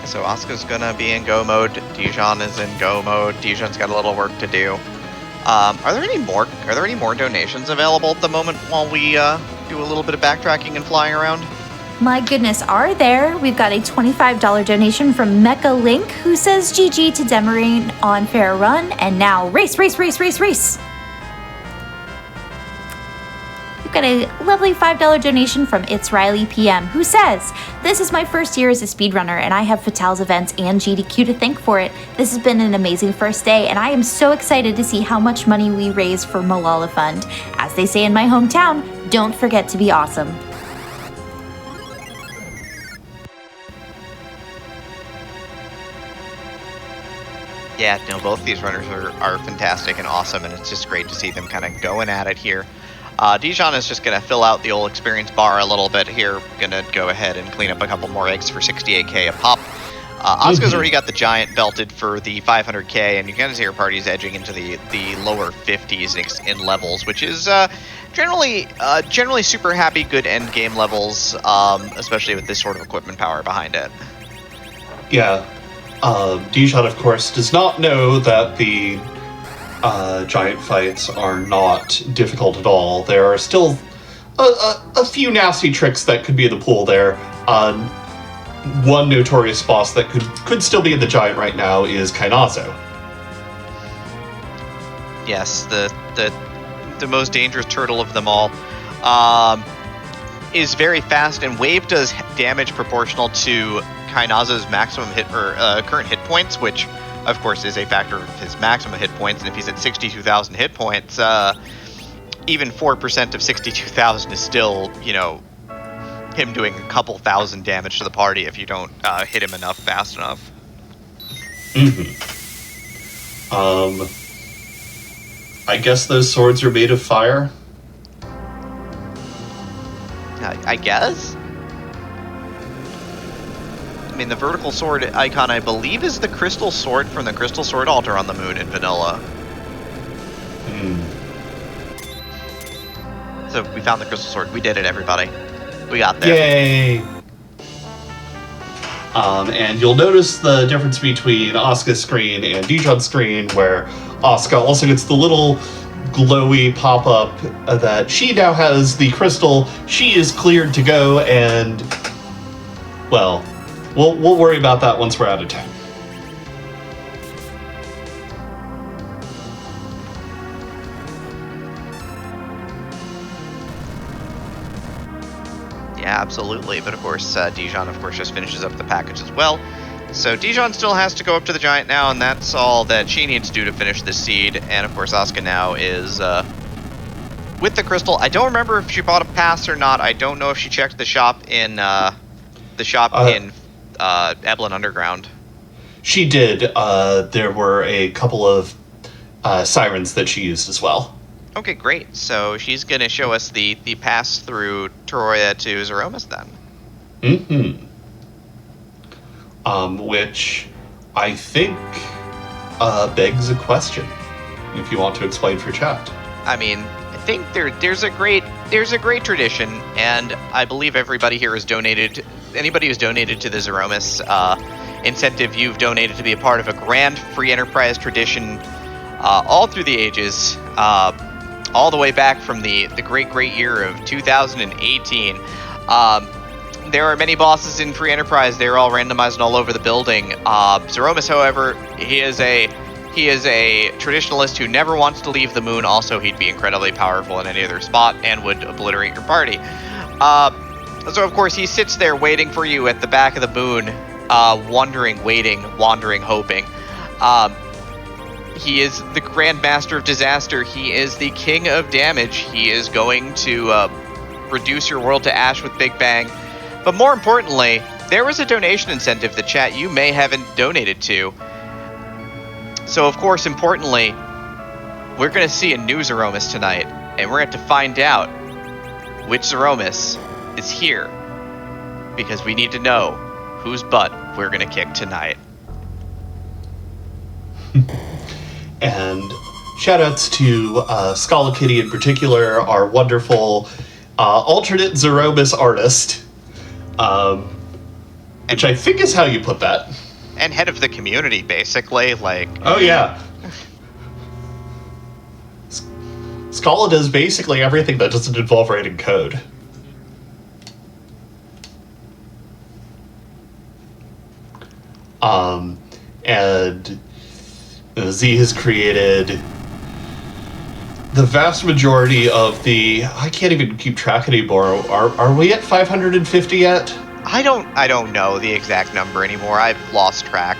So Asuka's gonna be in go mode. Dijon is in go mode. Dijon's got a little work to do. Are there any more donations available at the moment while we do a little bit of backtracking and flying around? My goodness, are there? We've got a $25 donation from Mecha Link, who says GG to Demarine on fair run, and now race, race, race, race, race. We've got a lovely $5 donation from It's Riley PM, who says, "This is my first year as a speedrunner, and I have Fatale's events and GDQ to thank for it. This has been an amazing first day, and I am so excited to see how much money we raise for Malala Fund. As they say in my hometown, don't forget to be awesome." Yeah, no, both these runners are fantastic and awesome, and it's just great to see them kind of going at it here. Dijon is just going to fill out the old experience bar a little bit here. Going to go ahead and clean up a couple more eggs for 68k a pop. Asuka's already got the giant belted for the 500k, and you kind of see her party's edging into the lower 50s in levels, which is generally super happy, good end game levels, especially with this sort of equipment power behind it. Yeah. Dijon, of course, does not know that the giant fights are not difficult at all. There are still a few nasty tricks that could be in the pool there. One notorious boss that could still be in the giant right now is Kainazo. Yes, the most dangerous turtle of them all. Is very fast, and Wave does damage proportional to Kainazo's maximum hit or current hit points, which of course is a factor of his maximum hit points. And if he's at 62,000 hit points, even 4% of 62,000 is still, him doing a couple thousand damage to the party if you don't hit him enough fast enough. I guess those swords are made of fire. I guess? I mean, the vertical sword icon, I believe, is the crystal sword from the crystal sword altar on the moon in vanilla. So we found the crystal sword. We did it, everybody. We got there. Yay! And you'll notice the difference between Asuka's screen and Dijon's screen, where Asuka also gets the little glowy pop-up that she now has the crystal. She is cleared to go, and, well, we'll worry about that once we're out of town. Yeah, absolutely. But of course, Dijon, of course, just finishes up the package as well. So Dijon still has to go up to the giant now, and that's all that she needs to do to finish this seed. And of course, Asuka now is with the crystal. I don't remember if she bought a pass or not. I don't know if she checked the shop in Eblin Underground. She did. There were a couple of sirens that she used as well. Okay, great. So she's going to show us the pass through Troya to Zeromus then. Which I think begs a question, if you want to explain for chat. I mean, I think there's a great tradition, and I believe everybody here has donated. Anybody who's donated to the Zeromus incentive, you've donated to be a part of a grand free enterprise tradition all through the ages. All the way back from the great year of 2018. There are many bosses in Free Enterprise. They're all randomized all over the building. Zeromus, however, he is a traditionalist who never wants to leave the moon. Also, he'd be incredibly powerful in any other spot and would obliterate your party. So, of course, he sits there waiting for you at the back of the moon, wandering, hoping. He is the Grand Master of Disaster. He is the King of Damage. He is going to reduce your world to ash with Big Bang. But more importantly, there was a donation incentive that chat you may haven't donated to. So, of course, importantly, we're going to see a new Zeromus tonight, and we're going to have to find out which Zeromus is here, because we need to know whose butt we're going to kick tonight. And shoutouts to Scala Kitty in particular, our wonderful alternate Zeromus artist, which I think is how you put that. And head of the community, basically. Like. Oh yeah. Scala does basically everything that doesn't involve writing code. And Z has created the vast majority of the. I can't even keep track anymore. Are we at 550 yet? I don't know the exact number anymore. I've lost track.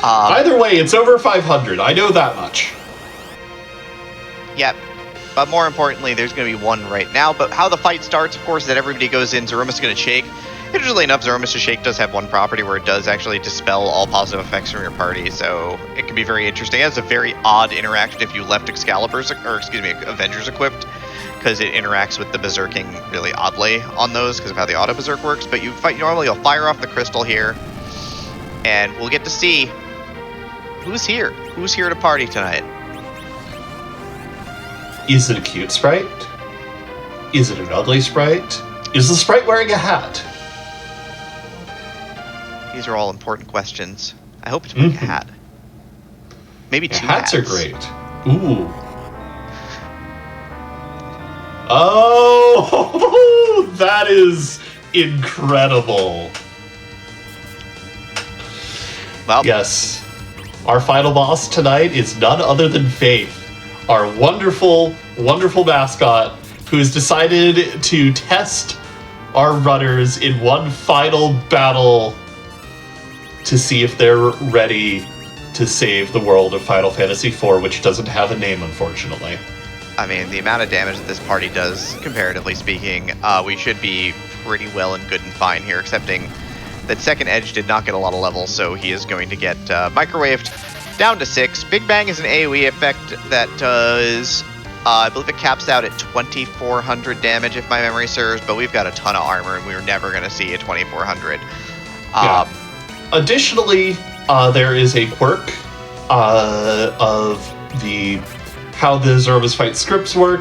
Either way, it's over 500. I know that much. Yep. But more importantly, there's going to be one right now. But how the fight starts, of course, is that everybody goes in. Zeromus is going to shake. Interestingly enough, Zeromus to Shake does have one property where it does actually dispel all positive effects from your party, so it can be very interesting. It has a very odd interaction if you left Avengers equipped, because it interacts with the Berserking really oddly on those because of how the auto Berserk works. But you fight normally, you'll fire off the crystal here, and we'll get to see who's here. Who's here to party tonight? Is it a cute sprite? Is it an ugly sprite? Is the sprite wearing a hat? These are all important questions. I hope it's wearing a hat. Maybe two hats. Hats are great. Ooh. Oh, that is incredible. Well, yes. Our final boss tonight is none other than Faith, our wonderful, wonderful mascot who has decided to test our runners in one final battle to see if they're ready to save the world of Final Fantasy IV, which doesn't have a name, unfortunately. I mean, the amount of damage that this party does, comparatively speaking, we should be pretty well and good and fine here, excepting that Second Edge did not get a lot of levels, so he is going to get microwaved down to 6. Big Bang is an AoE effect that does I believe it caps out at 2,400 damage if my memory serves, but we've got a ton of armor and we're never going to see a 2,400. Yeah. Additionally, there is a quirk of how the Zoromas fight scripts work,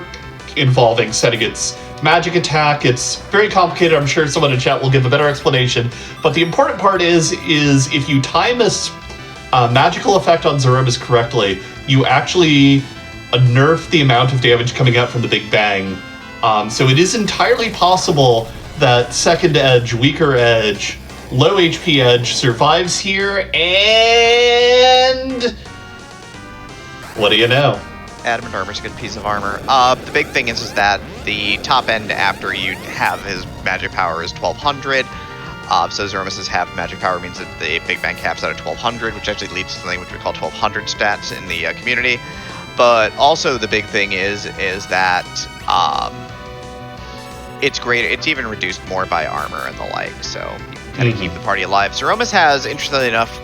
involving setting its magic attack. It's very complicated. I'm sure someone in chat will give a better explanation. But the important part is if you time a magical effect on Zoromas correctly, you actually nerf the amount of damage coming out from the Big Bang. So it is entirely possible that second edge, weaker edge, low HP edge survives here, and what do you know? Adamant armor's a good piece of armor. The big thing is that the top end after you have his magic power is 1,200. So Zoromas's half magic power means that the Big Bang caps out at 1,200, which actually leads to something which we call 1,200 stats in the community. But also the big thing is that it's great. It's even reduced more by armor and the like, so you can kind of keep the party alive. Zoromas has, interestingly enough,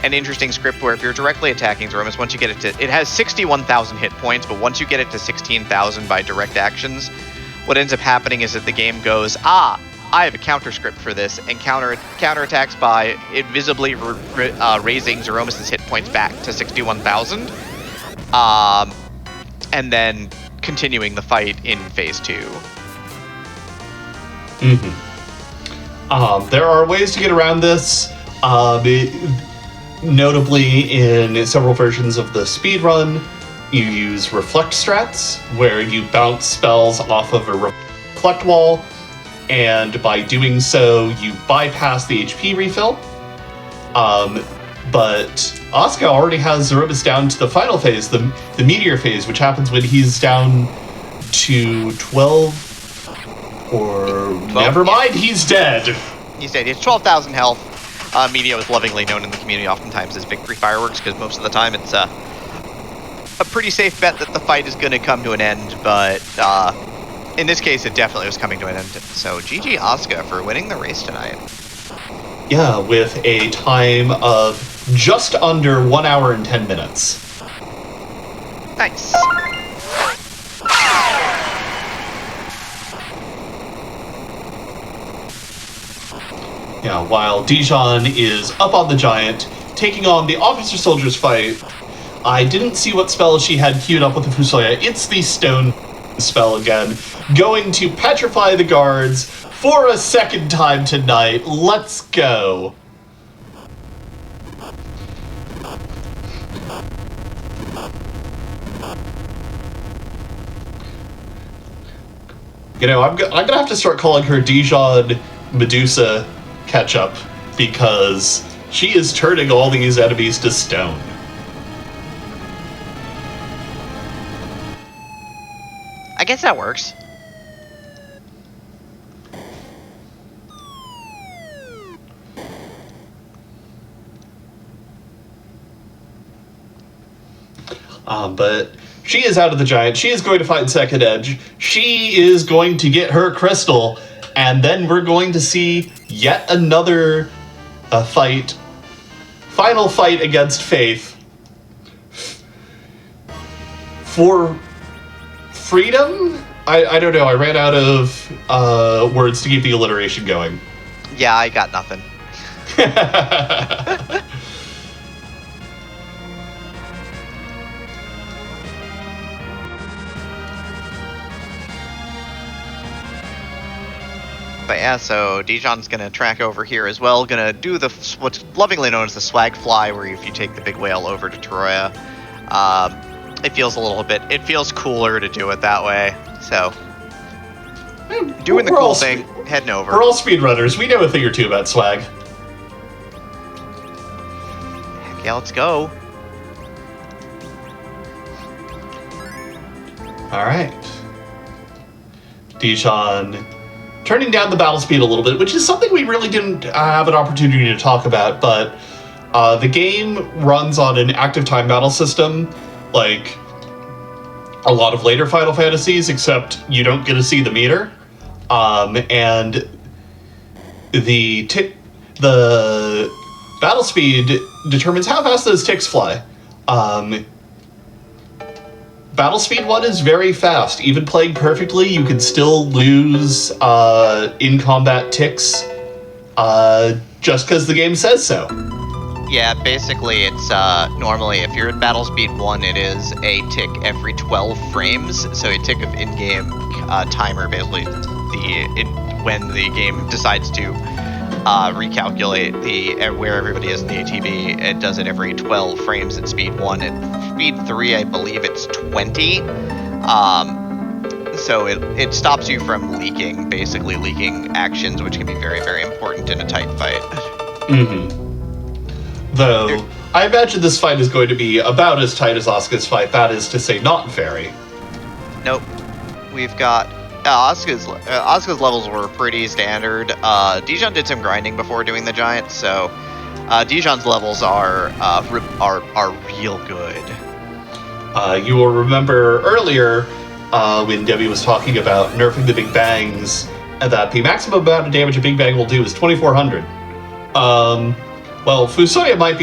an interesting script where if you're directly attacking Zoromas, once you get it has 61,000 hit points, but once you get it to 16,000 by direct actions, what ends up happening is that the game goes, I have a counter script for this, and counterattacks by invisibly raising Zoromas' hit points back to 61,000, and then continuing the fight in phase 2. There are ways to get around this. Notably, in several versions of the speedrun, you use reflect strats, where you bounce spells off of a reflect wall, and by doing so, you bypass the HP refill. But Asuka already has Zoromas down to the final phase, the meteor phase, which happens when he's down to 12, or 12, never mind, he's dead. He's dead. He has 12,000 health. Media is lovingly known in the community oftentimes as victory fireworks, because most of the time it's a pretty safe bet that the fight is going to come to an end, but in this case it definitely was coming to an end. So GG Asuka for winning the race tonight. Yeah, with a time of just under 1 hour and 10 minutes. Nice. Yeah, while Dijon is up on the giant, taking on the officer soldiers fight, I didn't see what spell she had queued up with the Fusoya. It's the stone spell again, going to petrify the guards for a second time tonight. Let's go. You know, I'm gonna have to start calling her Dijon Medusa Ketchup, because she is turning all these enemies to stone. I guess that works. But she is out of the giant. She is going to fight second edge. She is going to get her crystal, and then we're going to see yet another fight. Final fight against Faith. For freedom? I don't know. I ran out of words to keep the alliteration going. Yeah, I got nothing. But yeah, so Dijon's gonna track over here as well. Gonna do what's lovingly known as the swag fly, where if you take the big whale over to Troya, it feels cooler to do it that way. So doing the cool thing, heading over. We're all speedrunners. We know a thing or two about swag. Heck yeah, let's go. All right. Dijon turning down the battle speed a little bit, which is something we really didn't have an opportunity to talk about, but the game runs on an active time battle system, like a lot of later Final Fantasies, except you don't get to see the meter. And the battle speed determines how fast those ticks fly. Battle Speed 1 is very fast. Even playing perfectly, you can still lose in-combat ticks just because the game says so. Yeah, basically it's normally if you're at battle speed 1, it is a tick every 12 frames. So a tick of in-game timer, basically when the game decides to recalculate where everybody is in the ATB, it does it every 12 frames at speed 1. At speed 3, I believe it's 20. So it stops you from basically leaking actions, which can be very, very important in a tight fight. Mm-hmm. Though, I imagine this fight is going to be about as tight as Asuka's fight, that is to say not very. Nope. We've got... Asuka's levels were pretty standard. Dijon did some grinding before doing the giant, so Dijon's levels are real good. You will remember earlier when Debbie was talking about nerfing the Big Bangs, that the maximum amount of damage a Big Bang will do is 2,400. Well, Fusoya might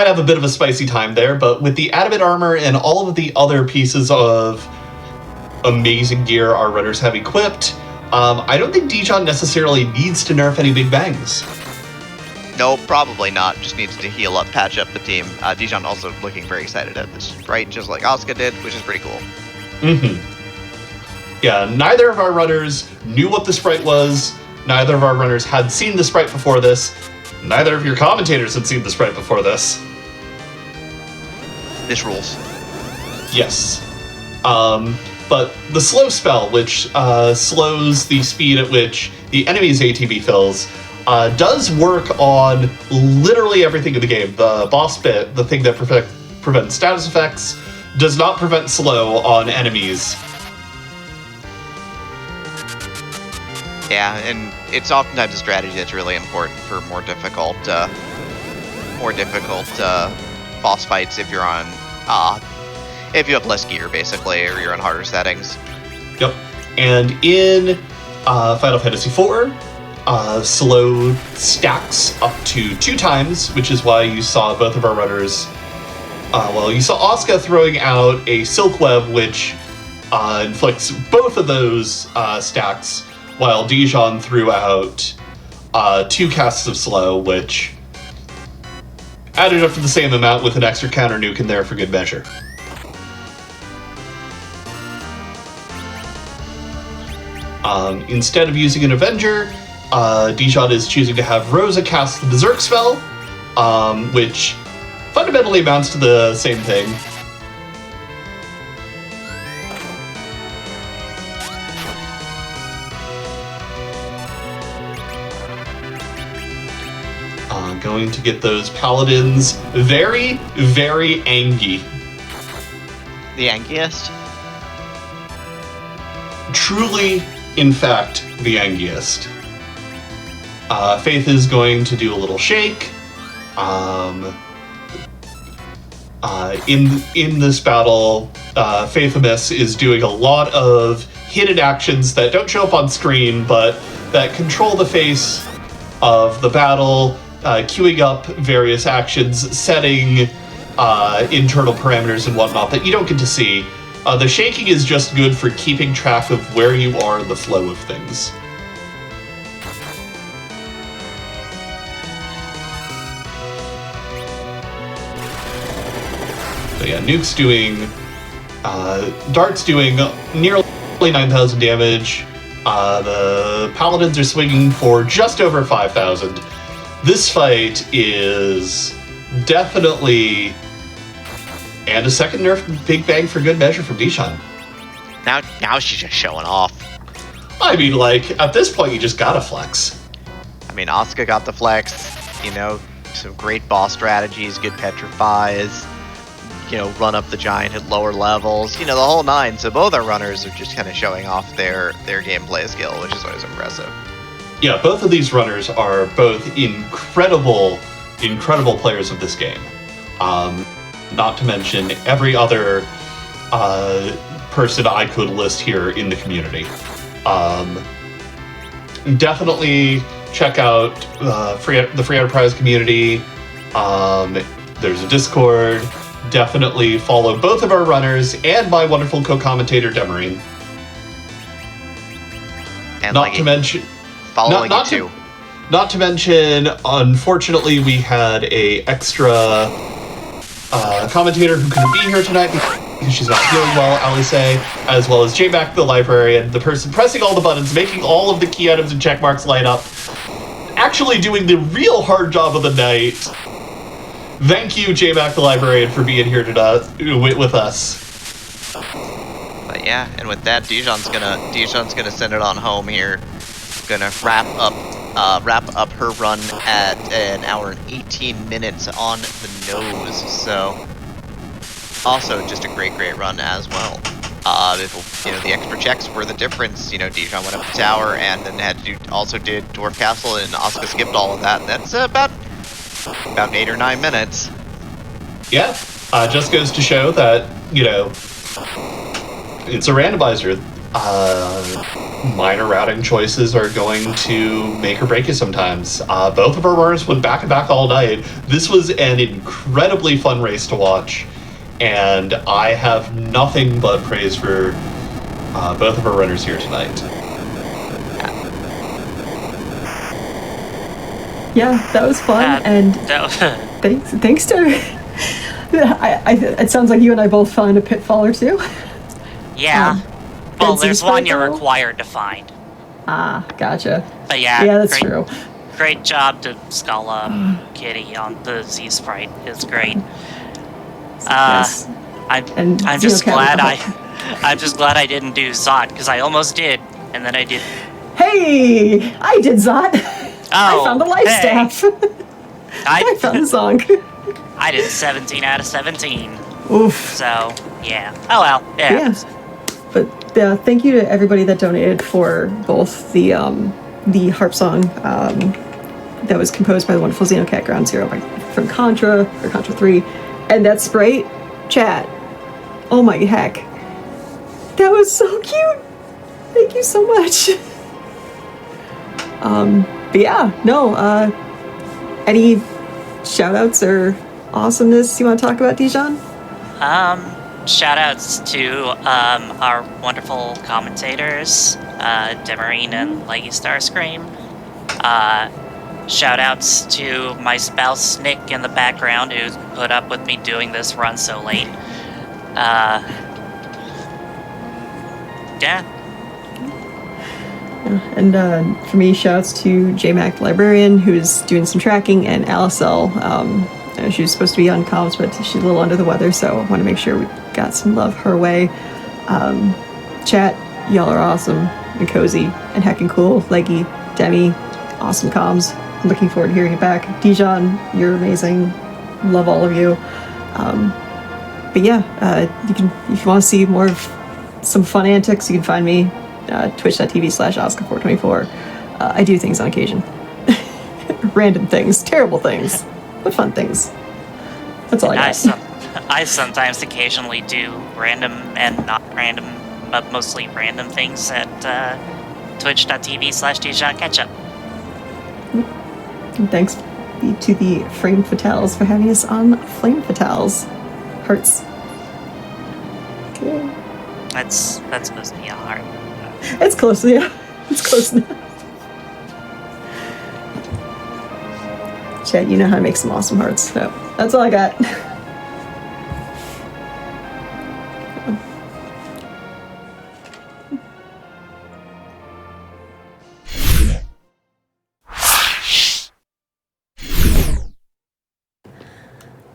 have a bit of a spicy time there, but with the adamant armor and all of the other pieces of amazing gear our runners have equipped, I don't think Dijon necessarily needs to nerf any Big Bangs. No, probably not. Just needs to heal up, patch up the team. Dijon also looking very excited at this sprite, just like Asuka did, which is pretty cool. Mm-hmm. Yeah, neither of our runners knew what the sprite was. Neither of our runners had seen the sprite before this. Neither of your commentators had seen the sprite before this. This rules. Yes. But the slow spell, which slows the speed at which the enemy's ATB fills, does work on literally everything in the game. The boss bit, the thing that prevents status effects, does not prevent slow on enemies. Yeah, and it's oftentimes a strategy that's really important for more difficult boss fights if you're on, if you have less gear, basically, or you're on harder settings. Yep. And in Final Fantasy IV, slow stacks up to 2 times, which is why you saw both of our runners. You saw Asuka throwing out a Silk Web, which inflicts both of those stacks, while Dijon threw out 2 casts of slow, which added up to the same amount with an extra counter nuke in there for good measure. Instead of using an Avenger, Dijon is choosing to have Rosa cast the Berserk spell, which fundamentally amounts to the same thing. Going to get those paladins very, very angry. The angriest? Truly, in fact, the angriest. Faith is going to do a little shake. In this battle, Faithimus is doing a lot of hidden actions that don't show up on screen, but that control the face of the battle, queuing up various actions, setting internal parameters and whatnot that you don't get to see. The shaking is just good for keeping track of where you are in the flow of things. So yeah, Nuke's doing... Dart's doing nearly 9,000 damage. The Paladins are swinging for just over 5,000. This fight is definitely... And a second nerf Big Bang for good measure from Dijon. Now she's just showing off. I mean, like, at this point, you just gotta flex. I mean, Asuka got the flex, some great boss strategies, good petrifies, run up the giant at lower levels, the whole 9. So both our runners are just kind of showing off their gameplay skill, which is always impressive. Yeah, both of these runners are both incredible players of this game. Not to mention every other person I could list here in the community. Definitely check out the Free Enterprise community. There's a Discord. definitely follow both of our runners and my wonderful co-commentator Demarine. And Not to mention, following you too. Not to mention, unfortunately, we had a extra commentator who couldn't be here tonight because she's not feeling well, Allisele, as well as J-Mac the librarian, the person pressing all the buttons, making all of the key items and check marks light up, actually doing the real hard job of the night. Thank you, J-Mac the librarian, for being here tonight with us. But yeah, and with that, Dijon's gonna send it on home here. Gonna wrap up her run at an hour and 18 minutes on the nose. So also just a great run as well. The extra checks were the difference. Dijon went up the tower and then also did Dwarf Castle, and Asuka skipped all of that. And that's about 8 or 9 minutes. Yeah, just goes to show that, it's a randomizer. Minor routing choices are going to make or break you sometimes. Both of our runners went back and back all night. This was an incredibly fun race to watch, and I have nothing but praise for both of our runners here tonight. Yeah, that was fun, and thanks to... it sounds like you and I both found a pitfall or two. Yeah. Well, there's one you're required to find. Ah, gotcha. But yeah, that's true. Great job to Scala Kitty on the Z Sprite. It's great. Yes. I'm just glad I didn't do Zot, because I almost did, and then I did. Hey, I did Zot. I found the life staff. I found the song. I did 17 out of 17. Oof. So yeah. Oh well. Yeah. But thank you to everybody that donated for both the harp song that was composed by the wonderful Xenocat Ground Zero from Contra 3, and that Sprite chat. Oh my heck, that was so cute. Thank you so much. But yeah, no. Any shout outs or awesomeness you want to talk about, Dijon? Shout outs to our wonderful commentators, Demarine and Leggy Starscream. Shout outs to my spouse Nick in the background, who's put up with me doing this run so late. Yeah. And for me, shouts to J-Mac the librarian, who's doing some tracking, and Allisele. She was supposed to be on comms, but she's a little under the weather, so I want to make sure we got some love her way. Chat, y'all are awesome and cozy and heckin' cool. Leggy, Demi, awesome comms. Looking forward to hearing it back. Dijon, you're amazing. Love all of you. But yeah, you can, if you want to see more of some fun antics, you can find me twitch.tv/Asuka424. I do things on occasion. Random things, terrible things, but fun things. That's all I got. I sometimes occasionally do random and not random, but mostly random things at twitch.tv/dijonketchup. And thanks to the Frame Fatales for having us on Flame Fatales. Hearts. Okay. That's supposed to be a heart. It's close, yeah. It's close enough. Chat, you know how to make some awesome hearts. So that's all I got.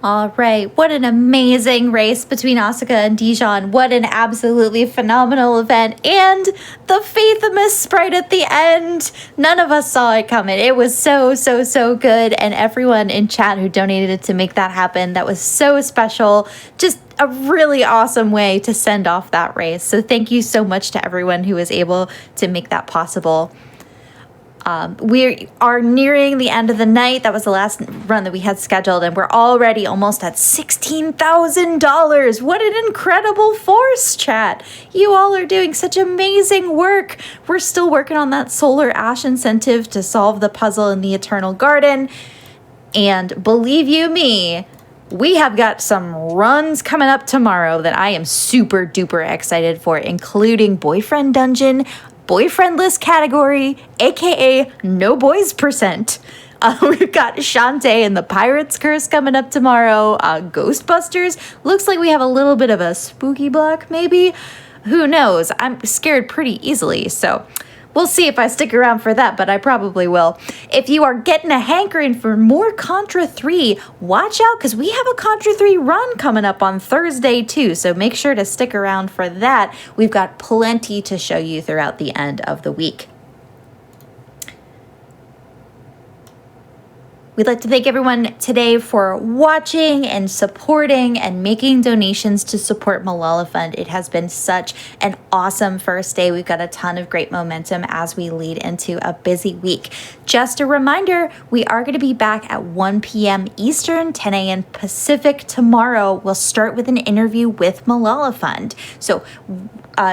All right, what an amazing race between Asuka and Dijon. What an absolutely phenomenal event. And the Faithimus Sprite at the end. None of us saw it coming. It was so good. And everyone in chat who donated to make that happen, that was so special. Just a really awesome way to send off that race. So thank you so much to everyone who was able to make that possible. We are nearing the end of the night. That was the last run that we had scheduled, and we're already almost at $16,000. What an incredible force, chat. You all are doing such amazing work. We're still working on that solar ash incentive to solve the puzzle in the Eternal Garden. And believe you me, we have got some runs coming up tomorrow that I am super duper excited for, including Boyfriend Dungeon, Boyfriend List category, aka No Boys Percent. We've got Shantae and the Pirate's Curse coming up tomorrow. Ghostbusters. Looks like we have a little bit of a spooky block, maybe. Who knows? I'm scared pretty easily, so we'll see if I stick around for that, but I probably will. If you are getting a hankering for more Contra 3, watch out, because we have a Contra 3 run coming up on Thursday, too, so make sure to stick around for that. We've got plenty to show you throughout the end of the week. We'd like to thank everyone today for watching and supporting and making donations to support Malala Fund. It has been such an awesome first day. We've got a ton of great momentum as we lead into a busy week. Just a reminder, we are going to be back at 1 p.m. Eastern, 10 a.m. Pacific tomorrow. We'll start with an interview with Malala Fund. So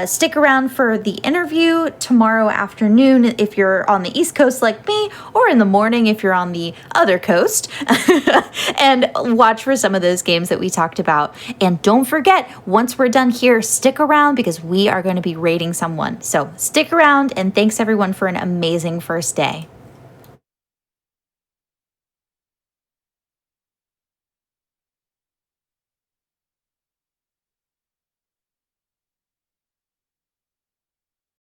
stick around for the interview tomorrow afternoon if you're on the East Coast like me, or in the morning if you're on the other coast, and watch for some of those games that we talked about. And don't forget, once we're done here, stick around because we are going to be rating someone. So stick around, and thanks everyone for an amazing first day.